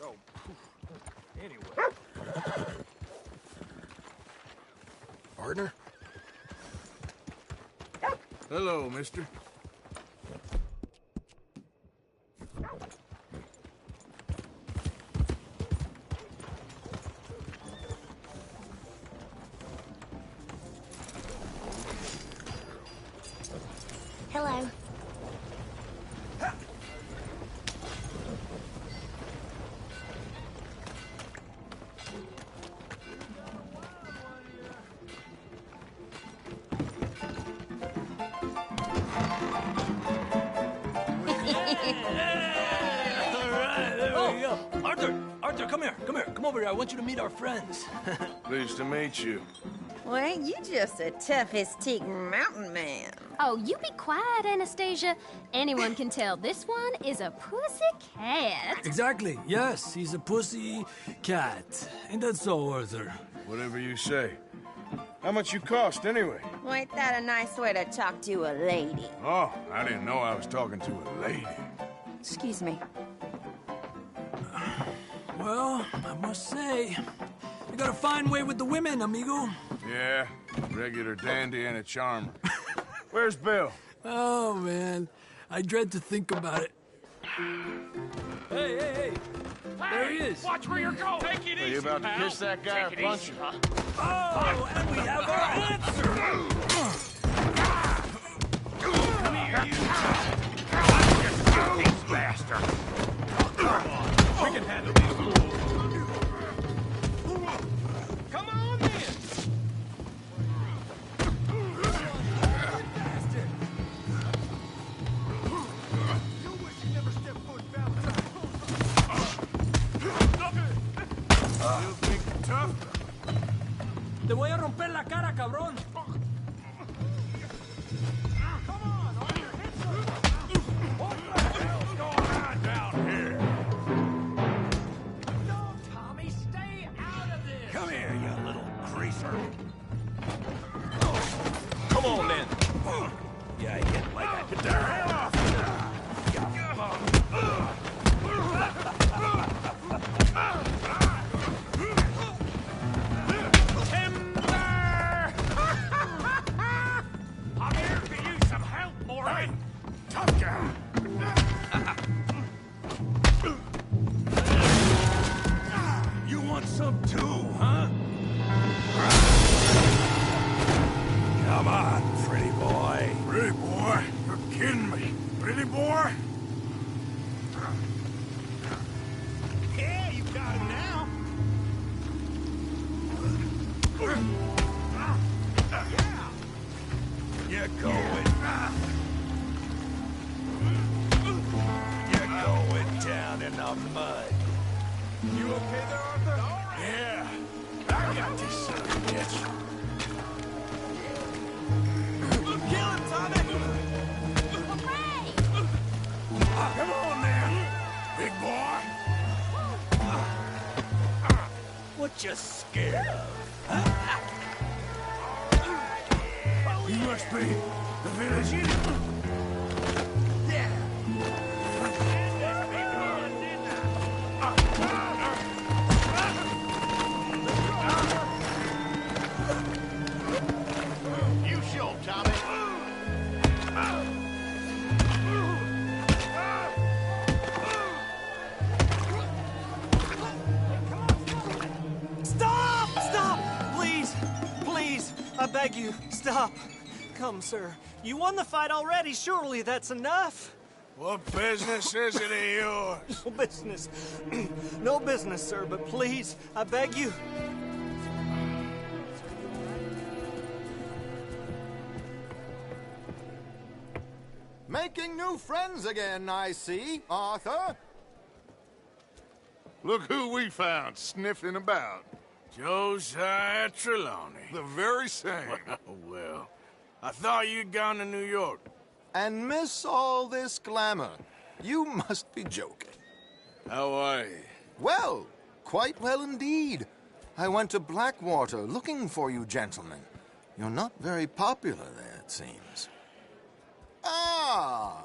Speaker 6: Oh, anyway.
Speaker 7: Partner? Hello, mister.
Speaker 16: Hello.
Speaker 17: Arthur, come here. Come over here. I want you to meet our friends.
Speaker 7: Pleased to meet you.
Speaker 18: Well, ain't you just a tough as teak mountain man?
Speaker 19: Oh, you be quiet, Anastasia. Anyone can tell this one is a pussy cat.
Speaker 17: Exactly. Yes, he's a pussy cat. Ain't that so, Arthur?
Speaker 7: Whatever you say. How much you cost, anyway?
Speaker 18: Well, ain't that a nice way to talk to a lady?
Speaker 7: Oh, I didn't know I was talking to a lady.
Speaker 18: Excuse me.
Speaker 17: Well, I must say, you got a fine way with the women, amigo.
Speaker 7: Yeah, regular dandy and a charmer. Where's Bill?
Speaker 17: Oh, man. I dread to think about it. Hey! There he is.
Speaker 5: Watch where you're going. Take it
Speaker 7: Are you about to kiss that guy or punch him?
Speaker 17: Oh, and we have our answer.
Speaker 5: Come here, you. These bastard. Come on. We can handle these fools. Come on, then.
Speaker 17: Te voy a romper la cara, cabrón.
Speaker 5: Tommy, stay out of this! Come here, you little greaser.
Speaker 1: cool, huh? Come on, pretty boy. Pretty boy? You're kidding me. Pretty boy?
Speaker 5: Yeah, you got him now.
Speaker 1: You're going. You're going down in the mud.
Speaker 5: You okay there, Arthur?
Speaker 1: Yeah. I got this son of a bitch.
Speaker 5: Kill him, Tommy!
Speaker 1: Come on, then. Big boy. What you scared of? You must be the village idiot. Yeah.
Speaker 5: You show him, Tommy. Stop! Stop! Please! Please! I beg you, stop. Come, sir. You won the fight already. Surely that's enough.
Speaker 1: What business is it of yours?
Speaker 5: No business. No business, sir, but please, I beg you.
Speaker 2: Making new friends again, I see, Arthur.
Speaker 14: Look who we found sniffing about.
Speaker 1: Josiah Trelawney.
Speaker 14: The very same.
Speaker 1: Well, I thought you'd gone to New York.
Speaker 2: And miss all this glamour. You must be joking.
Speaker 1: How are you?
Speaker 2: Well, quite well indeed. I went to Blackwater looking for you gentlemen. You're not very popular there, it seems. Ah,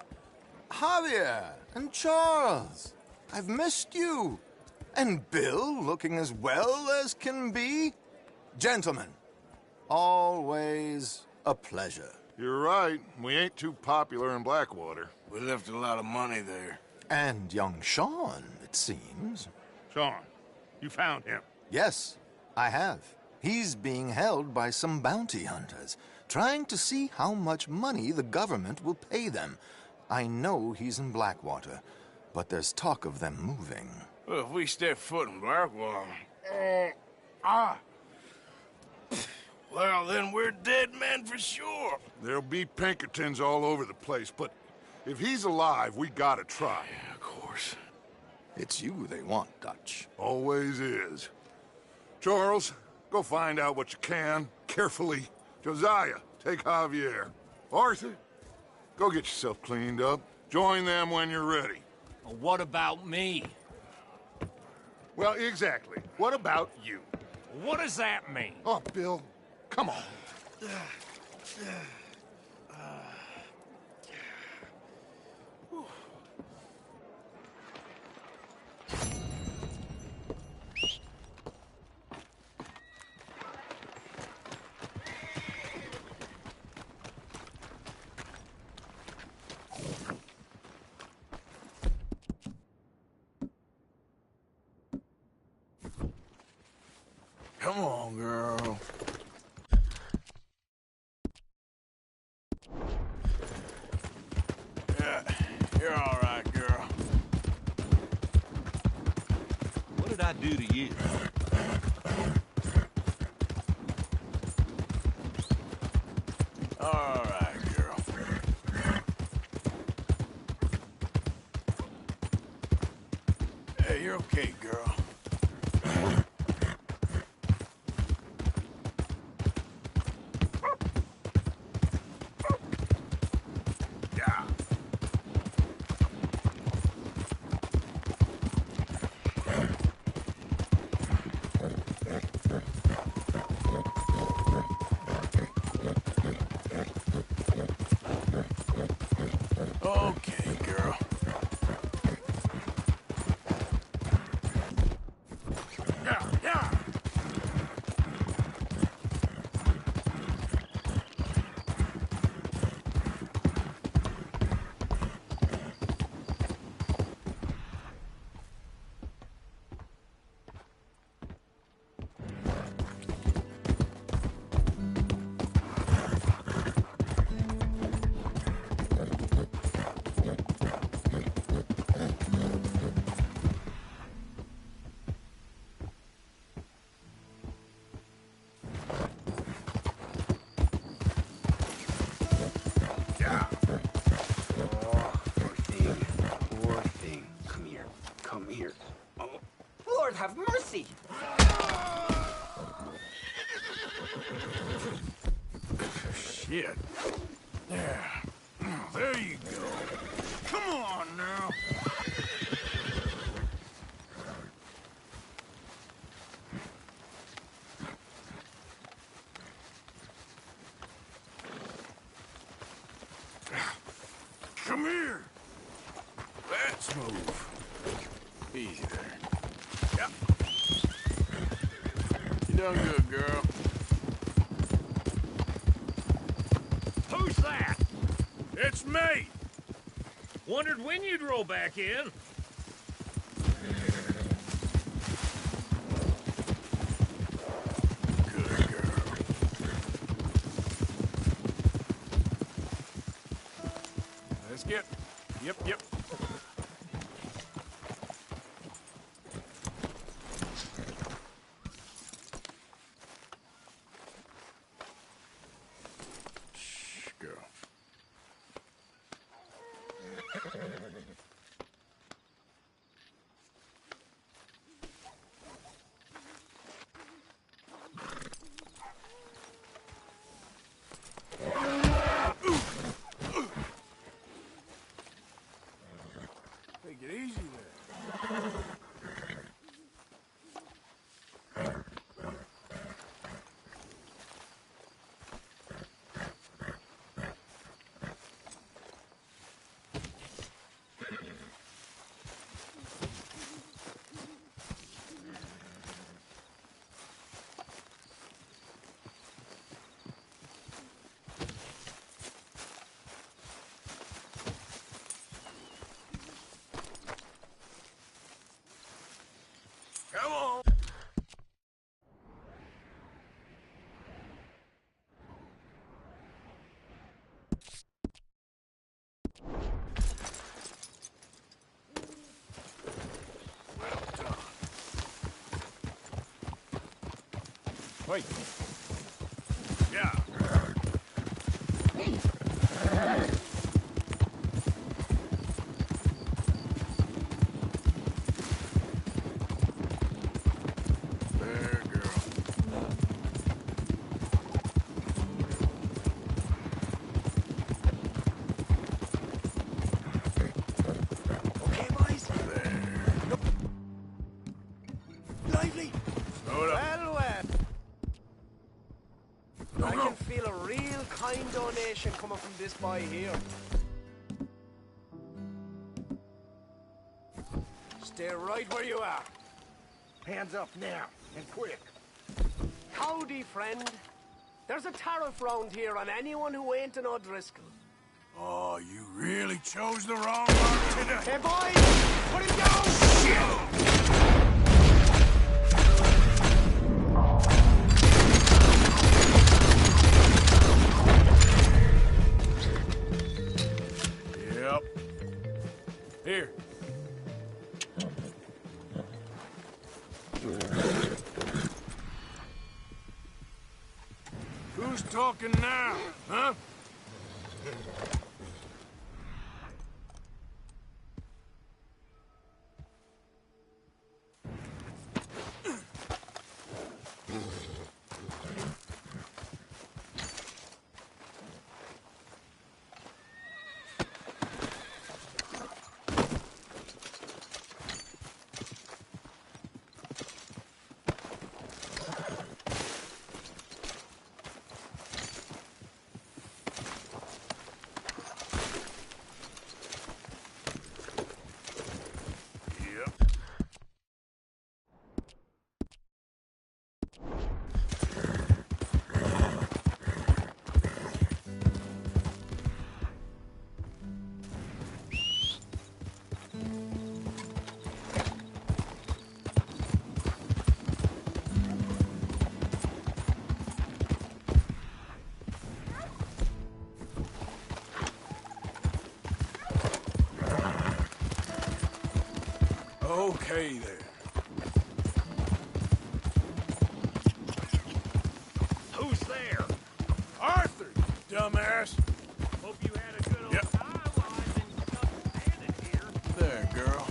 Speaker 2: Javier and Charles. I've missed you. And Bill looking as well as can be. Gentlemen, always a pleasure.
Speaker 14: You're right. We ain't too popular in Blackwater.
Speaker 1: We left a lot of money there.
Speaker 2: And young Sean, it seems.
Speaker 14: Sean, you found him.
Speaker 2: Yes, I have. He's being held by some bounty hunters, trying to see how much money the government will pay them. I know he's in Blackwater, but there's talk of them moving.
Speaker 1: Well, if we step foot in Blackwater... Well, then we're dead men for sure.
Speaker 14: There'll be Pinkertons all over the place, but if he's alive, we gotta try.
Speaker 1: Yeah, of course.
Speaker 2: It's you they want, Dutch.
Speaker 14: Always is. Charles, go find out what you can, carefully. Josiah, take Javier. Arthur, go get yourself cleaned up. Join them when you're ready.
Speaker 5: Well, what about me?
Speaker 14: Well, exactly. What about you?
Speaker 5: What does that mean?
Speaker 14: Oh, Bill, come on.
Speaker 1: Come on, girl. Yeah, you're all right, girl.
Speaker 10: What did I do to you?
Speaker 1: All right, girl. Hey, you're okay, girl. Shit. Yeah. There you go. Come on now. Come here. Let's move. Easy there. Yep. You done good, girl.
Speaker 20: Who's that?
Speaker 1: It's me.
Speaker 20: Wondered when you'd roll back in.
Speaker 1: Good girl. Let's get... Yep. Shh, girl. Take it easy there. Come on. Well done. Wait. Yeah. There, girl. Okay, boys. There.
Speaker 5: Lively!
Speaker 1: Slow it up.
Speaker 5: I can feel a real kind donation coming from this boy here. Stay right where you are. Hands up now, and quick. Howdy, friend. There's a tariff round here on anyone who ain't an O'Driscoll.
Speaker 1: Oh, you really chose the wrong mark today.
Speaker 5: Hey, boys! Put him down!
Speaker 1: Yep. Here. Who's talking now, huh? Okay, there.
Speaker 20: Who's there?
Speaker 1: Arthur, dumbass.
Speaker 20: Hope you had a good old
Speaker 1: Yep.
Speaker 20: time while I've been stuck standing here.
Speaker 1: There, girl.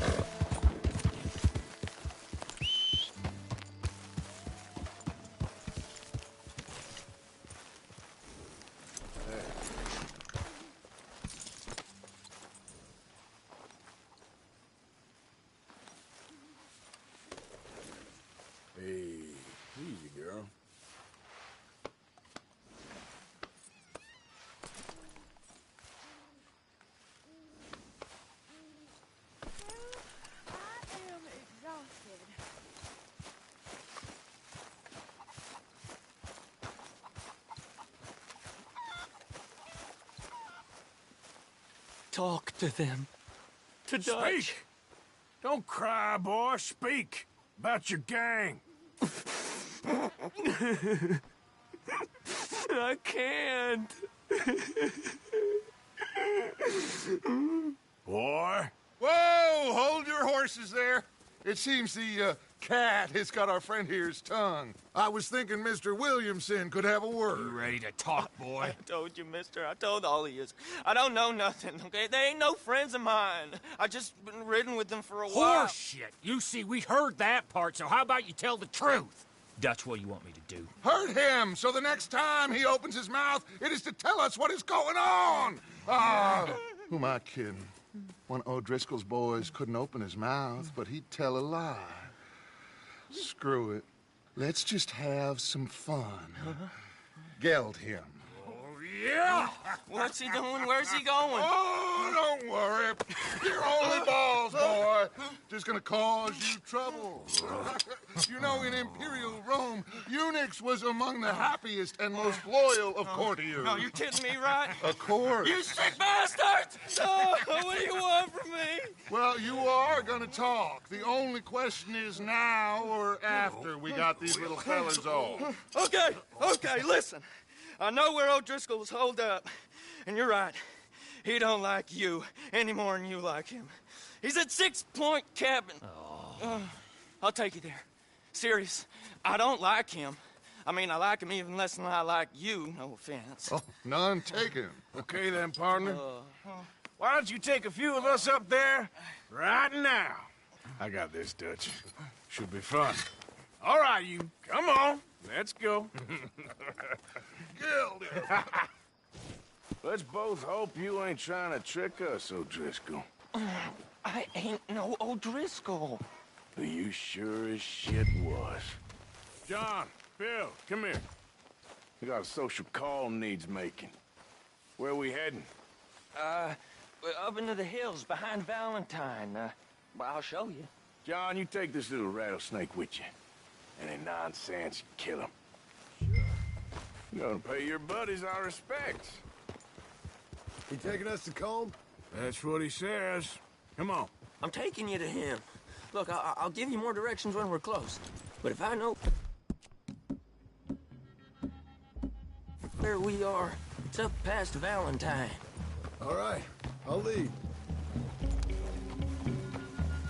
Speaker 5: talk to them. To Dutch.
Speaker 1: Speak! Don't cry, boy. Speak about your gang.
Speaker 5: I can't.
Speaker 1: Boy.
Speaker 14: Whoa! Hold your horses there. It seems the cat has got our friend here's tongue. I was thinking Mr. Williamson could have a word.
Speaker 20: You ready to talk, boy?
Speaker 5: I told you, mister. I told all of you. I don't know nothing, okay? They ain't no friends of mine. I just been riding with them for a while.
Speaker 20: Horseshit. You see, we heard that part, so how about you tell the truth? Dutch, what do you want me to do?
Speaker 14: Hurt him, so the next time he opens his mouth, it is to tell us what is going on. Who am I kidding? One of O'Driscoll's boys couldn't open his mouth, but he'd tell a lie. Screw it. Let's just have some fun. Geld him.
Speaker 1: Yeah!
Speaker 5: What's he doing? Where's he going?
Speaker 14: Oh, don't worry. You're only balls, boy. Just gonna cause you trouble. You know, in Imperial Rome, eunuchs was among the happiest and most loyal of courtiers.
Speaker 5: No, you're kidding me, right?
Speaker 14: Of course.
Speaker 5: You sick bastard! Oh, what do you want from me?
Speaker 14: Well, you are gonna talk. The only question is now or after we got these little fellas off.
Speaker 5: Okay, listen. I know where O'Driscoll's holed up, and you're right. He don't like you any more than you like him. He's at 6 Point Cabin. I'll take you there. Serious, I don't like him. I mean, I like him even less than I like you, no offense.
Speaker 14: Oh, none taken.
Speaker 1: Okay then, partner. Why don't you take a few of us up there right now? I got this, Dutch. Should be fun. All right, you. Come on. Let's go. Let's both hope you ain't trying to trick us, O'Driscoll.
Speaker 5: I ain't no O'Driscoll.
Speaker 1: You sure as shit was. John, Bill, come here. We got a social call needs making. Where we heading?
Speaker 5: Up into the hills behind Valentine. Well, I'll show you.
Speaker 1: John, you take this little rattlesnake with you. Any nonsense, kill him. You're gonna pay your buddies our respects.
Speaker 7: He taking us to Combe?
Speaker 1: That's what he says. Come on.
Speaker 5: I'm taking you to him. Look, I'll give you more directions when we're close. But if I know where we are, it's up past Valentine.
Speaker 7: All right, I'll lead.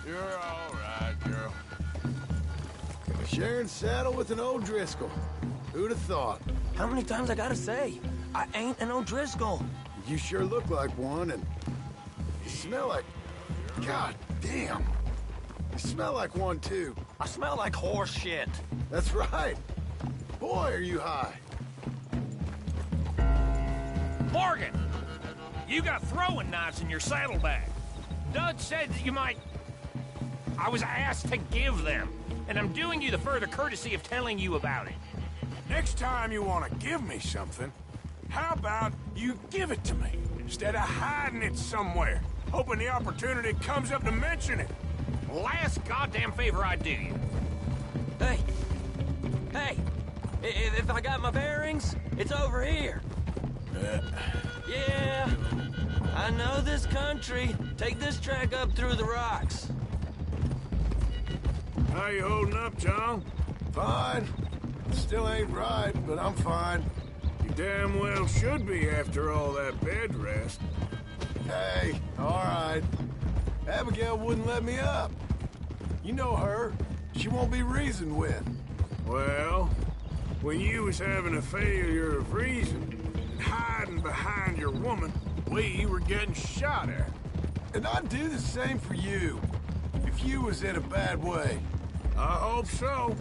Speaker 1: You're all right, girl.
Speaker 7: Sharing saddle with an O'Driscoll. Who'd have thought?
Speaker 5: How many times I gotta say? I ain't an O'Driscoll.
Speaker 7: You sure look like one, and you smell like... God damn. You smell like one, too.
Speaker 5: I smell like horse shit.
Speaker 7: That's right. Boy, are you high.
Speaker 20: Morgan! You got throwing knives in your saddlebag. Dutch said that you might... I was asked to give them, and I'm doing you the further courtesy of telling you about it.
Speaker 1: Next time you want to give me something, how about you give it to me, instead of hiding it somewhere, hoping the opportunity comes up to mention it?
Speaker 20: Last goddamn favor I do you.
Speaker 5: Hey! If I got my bearings, it's over here. Yeah, I know this country. Take this track up through the rocks.
Speaker 1: How you holding up, John?
Speaker 7: Fine. Still ain't right, but I'm fine.
Speaker 1: You damn well should be after all that bed rest.
Speaker 7: Hey, all right. Abigail wouldn't let me up. You know her. She won't be reasoned with.
Speaker 1: Well, when you was having a failure of reason and hiding behind your woman, we were getting shot at.
Speaker 7: And I'd do the same for you, if you was in a bad way.
Speaker 1: I hope so.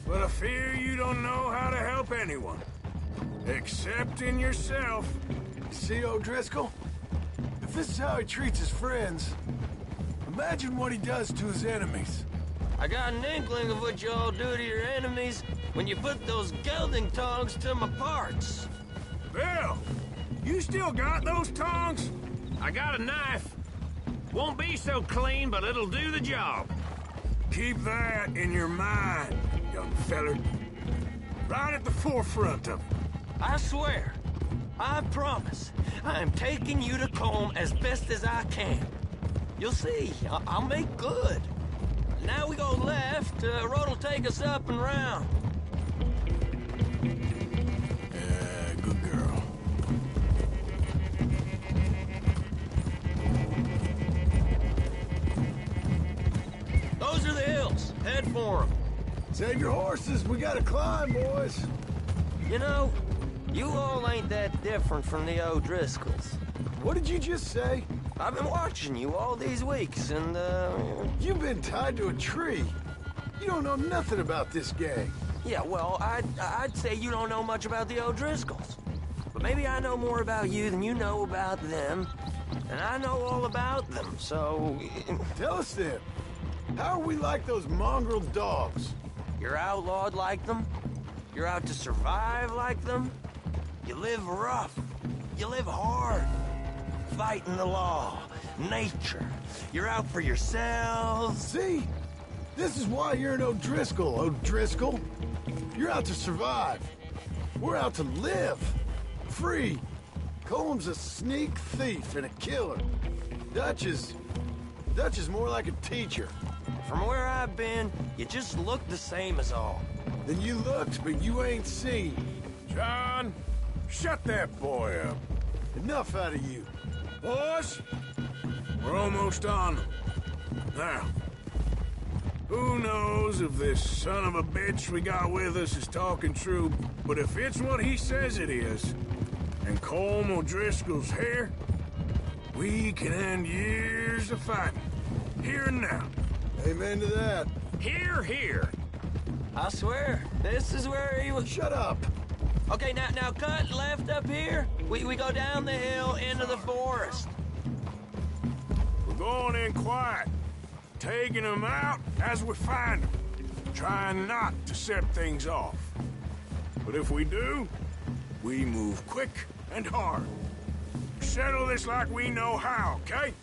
Speaker 1: But I fear you don't know how to help anyone. Except in yourself.
Speaker 7: You see, O'Driscoll? If this is how he treats his friends, imagine what he does to his enemies.
Speaker 5: I got an inkling of what you all do to your enemies when you put those gelding tongs to my parts.
Speaker 1: Bill, you still got those tongs?
Speaker 20: I got a knife. Won't be so clean, but it'll do the job.
Speaker 1: Keep that in your mind, young feller. Right at the forefront of it.
Speaker 5: I swear. I promise. I am taking you to Combe as best as I can. You'll see. I'll make good. Now we go left. Road will take us up and round.
Speaker 1: Good girl.
Speaker 5: Those are the hills. Head for them.
Speaker 7: Save your horses. We gotta climb, boys.
Speaker 5: You know, you all ain't that different from the O'Driscolls.
Speaker 7: What did you just say?
Speaker 5: I've been watching you all these weeks, and,
Speaker 7: You've been tied to a tree. You don't know nothing about this gang.
Speaker 5: Yeah, well, I'd say you don't know much about the O'Driscolls. But maybe I know more about you than you know about them. And I know all about them, so...
Speaker 7: Tell us then. How are we like those mongrel dogs?
Speaker 5: You're outlawed like them. You're out to survive like them. You live rough. You live hard. Fighting the law. Nature. You're out for yourselves.
Speaker 7: See? This is why you're an O'Driscoll, O'Driscoll. You're out to survive. We're out to live. Free. Combs a sneak thief and a killer. Dutch is more like a teacher.
Speaker 5: From where I've been, you just look the same as all.
Speaker 7: Then you looked, but you ain't seen.
Speaker 1: John, shut that boy up.
Speaker 7: Enough out of you.
Speaker 1: Boys, we're almost on them. Now, who knows if this son of a bitch we got with us is talking true, but if it's what he says it is, and Colm O'Driscoll's here, we can end years of fighting. Here and now.
Speaker 7: Amen to that.
Speaker 1: Here, here.
Speaker 5: I swear, this is where he was...
Speaker 7: Shut up.
Speaker 5: Okay, now cut left up here. We go down the hill into the forest.
Speaker 1: We're going in quiet, taking them out as we find them, trying not to set things off. But if we do, we move quick and hard. Settle this like we know how, okay?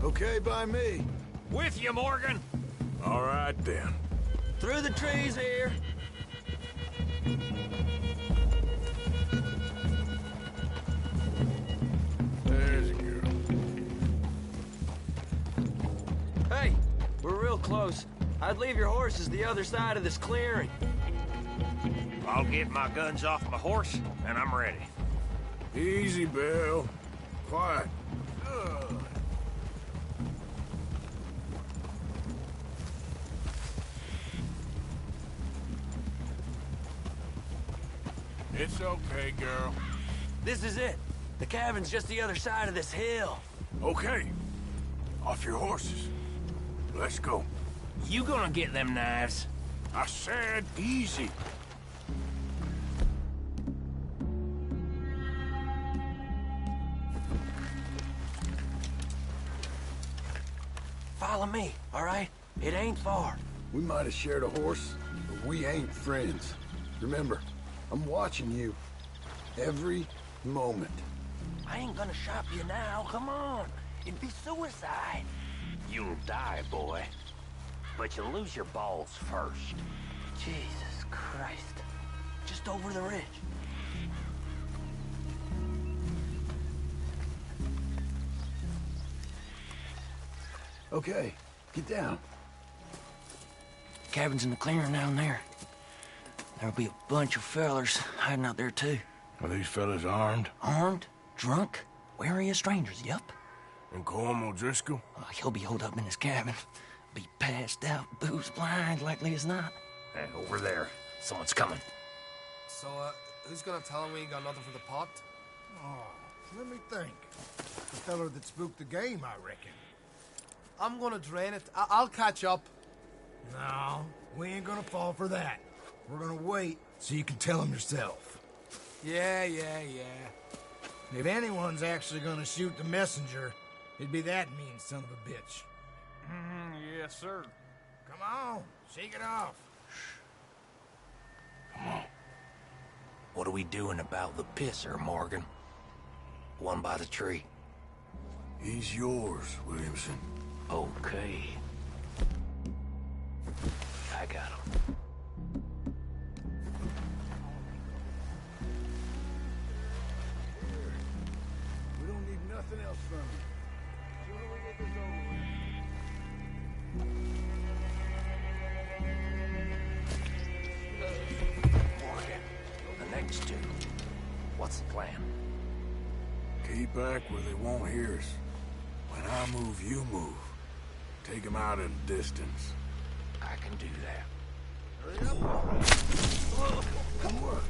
Speaker 7: Okay by me.
Speaker 20: With you, Morgan.
Speaker 1: All right, then.
Speaker 5: Through the trees here.
Speaker 1: There's a girl.
Speaker 5: Hey, we're real close. I'd leave your horses the other side of this clearing.
Speaker 20: I'll get my guns off my horse, and I'm ready.
Speaker 1: Easy, Bill. Quiet. Good. It's okay, girl.
Speaker 5: This is it. The cabin's just the other side of this hill.
Speaker 1: Okay. Off your horses. Let's go.
Speaker 20: You gonna get them knives?
Speaker 1: I said easy.
Speaker 5: Follow me, all right? It ain't far.
Speaker 7: We might have shared a horse, but we ain't friends. Remember, I'm watching you. Every moment.
Speaker 5: I ain't gonna shop you now, come on. It'd be suicide.
Speaker 20: You'll die, boy. But you'll lose your balls first.
Speaker 5: Jesus Christ. Just over the ridge.
Speaker 7: Okay, get down.
Speaker 5: Cabin's in the clearing down there. There'll be a bunch of fellers hiding out there, too.
Speaker 1: Are these fellas armed?
Speaker 5: Armed? Drunk? Wary of strangers, yup.
Speaker 1: And Colm O'Driscoll?
Speaker 5: He'll be holed up in his cabin. Be passed out, booze blind, likely as not.
Speaker 20: Hey, over there. Someone's coming.
Speaker 21: So, who's gonna tell him we ain't got nothing for the pot?
Speaker 22: Oh, let me think. The feller that spooked the game, I reckon.
Speaker 21: I'm gonna drain it. I'll catch up.
Speaker 22: No, we ain't gonna fall for that. We're gonna wait so you can tell him yourself.
Speaker 21: Yeah.
Speaker 22: If anyone's actually gonna shoot the messenger, it'd be that mean son of a bitch.
Speaker 20: Yes, sir.
Speaker 22: Come on, shake it off.
Speaker 20: Come on. What are we doing about the pisser, Morgan? One by the tree.
Speaker 1: He's yours, Williamson.
Speaker 20: Okay. I got him. What's the plan?
Speaker 1: Keep back where they won't hear us. When I move, you move. Take them out at a distance.
Speaker 20: I can do that.
Speaker 1: Hurry up. Good work.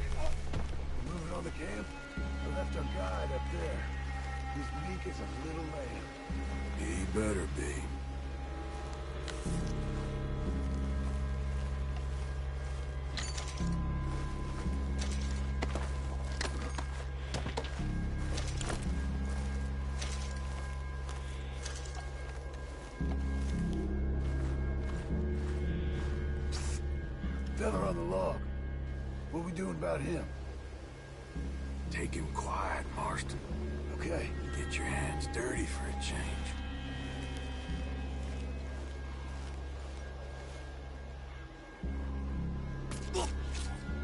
Speaker 1: We're moving on the camp. I left our guide up there. He's meek as a little lamb. He better be. Fella on the log. What we doing about him? Take him quiet, Marston. Okay. Get your hands dirty for a change.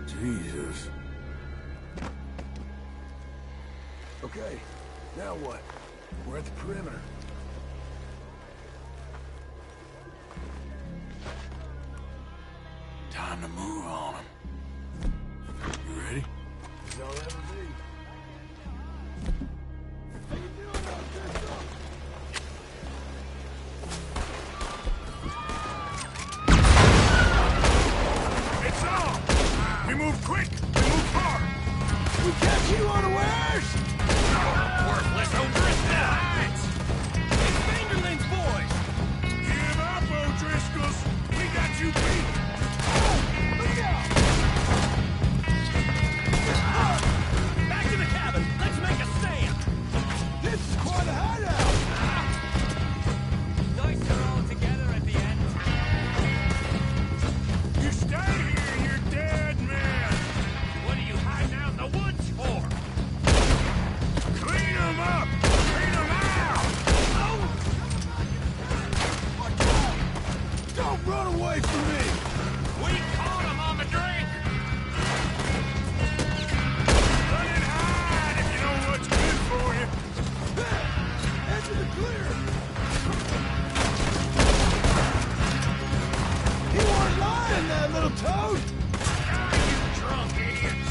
Speaker 1: Jesus. Okay, now what? We're at the perimeter. Time to move on him. You ready? As I'll ever be. How you doing out there, son? It's on! We move quick! We move far! We catch you unawares!
Speaker 20: Worthless O'Driscoll! It's Vanderlyn's boys!
Speaker 1: Give up, O'Driscolls! We got you beat! Look out!
Speaker 20: Back to the cabin! Let's make a stand!
Speaker 1: This is quite a hideout!
Speaker 20: Nice they're all together at the end.
Speaker 1: You stay here, you're dead, man!
Speaker 20: What are you hiding out in the woods for?
Speaker 1: Clean them up! Clean them out! Don't run away from me!
Speaker 20: We caught him on the drink!
Speaker 1: Run and hide if you know what's good for you! Head to the clear! He weren't lying, that little toad!
Speaker 20: You drunk idiots!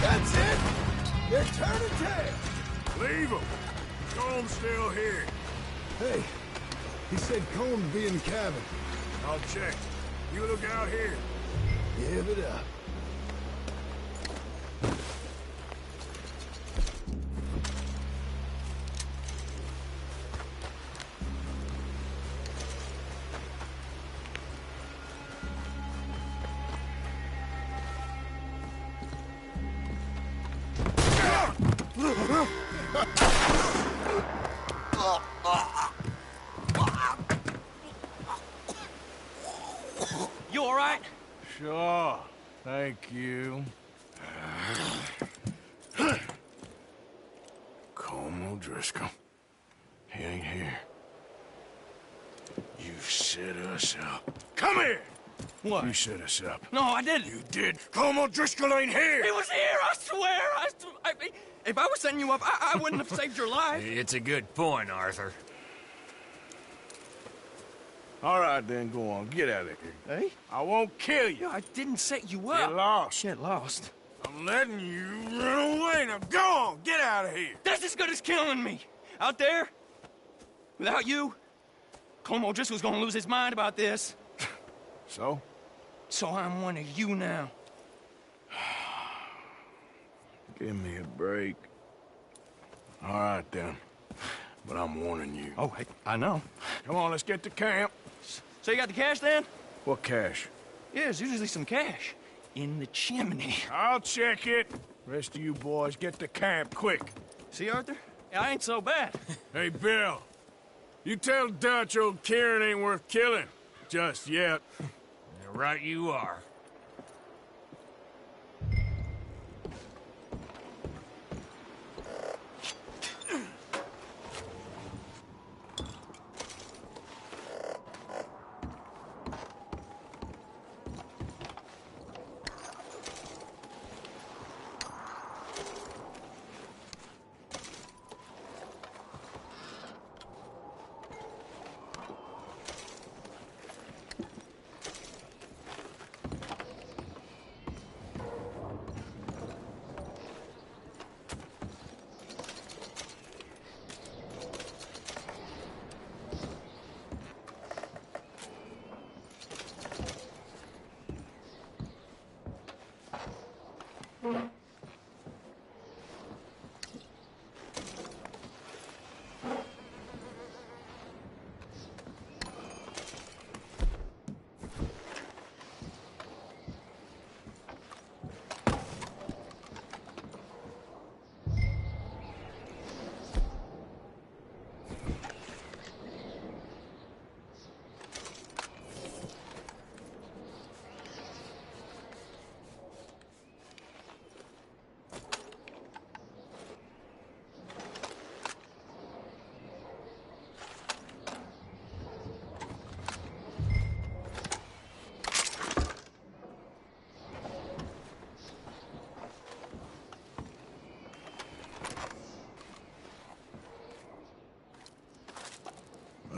Speaker 1: That's it! They're turning tail! Leave them! Comb's still here. Hey, he said Combe would be in the cabin. I'll check. You look out here. Give it up.
Speaker 20: You all right?
Speaker 1: Sure. Thank you. Colm O'Driscoll. He ain't here. You set us up. Come here!
Speaker 20: What?
Speaker 1: You set us up.
Speaker 20: No, I didn't.
Speaker 1: You did. Colm O'Driscoll ain't here!
Speaker 20: He was here, I swear! If I was setting you up, I wouldn't have saved your life.
Speaker 6: It's a good point, Arthur.
Speaker 1: All right, then, go on. Get out of here.
Speaker 20: Hey?
Speaker 1: I won't kill you.
Speaker 20: I didn't set you up.
Speaker 1: Get lost.
Speaker 20: Get lost.
Speaker 1: I'm letting you run away. Now go on. Get out of here.
Speaker 20: That's as good as killing me. Out there, without you, Colm O'Driscoll's gonna lose his mind about this.
Speaker 1: So?
Speaker 20: So I'm one of you now.
Speaker 1: Give me a break. All right, then. But I'm warning you.
Speaker 20: Oh, hey, I know.
Speaker 1: Come on, let's get to camp.
Speaker 20: So you got the cash then?
Speaker 1: What cash?
Speaker 20: Yeah, there's usually some cash. In the chimney.
Speaker 1: I'll check it. Rest of you boys, get to camp, quick.
Speaker 20: See, Arthur? I ain't so bad.
Speaker 1: Hey, Bill. You tell Dutch old Kieran ain't worth killing. Just yet.
Speaker 6: Right you are.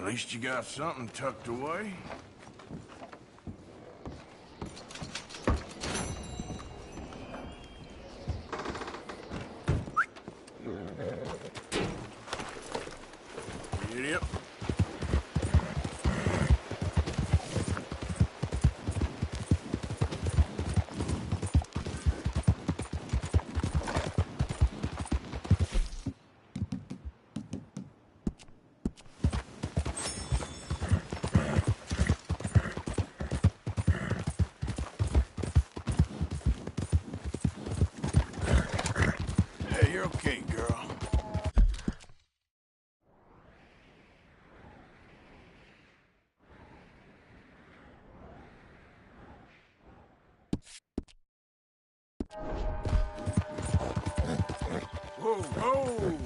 Speaker 1: At least you got something tucked away. Idiot. Hey, you're okay, girl. Whoa, whoa!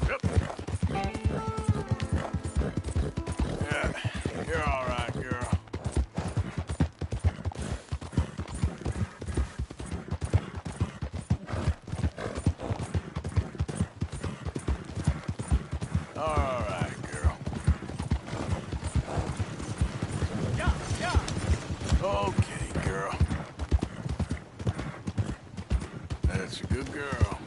Speaker 1: Yep. Yeah, you're all right, girl. All right, girl.
Speaker 5: Yeah, yeah.
Speaker 1: Okay, girl. That's a good girl.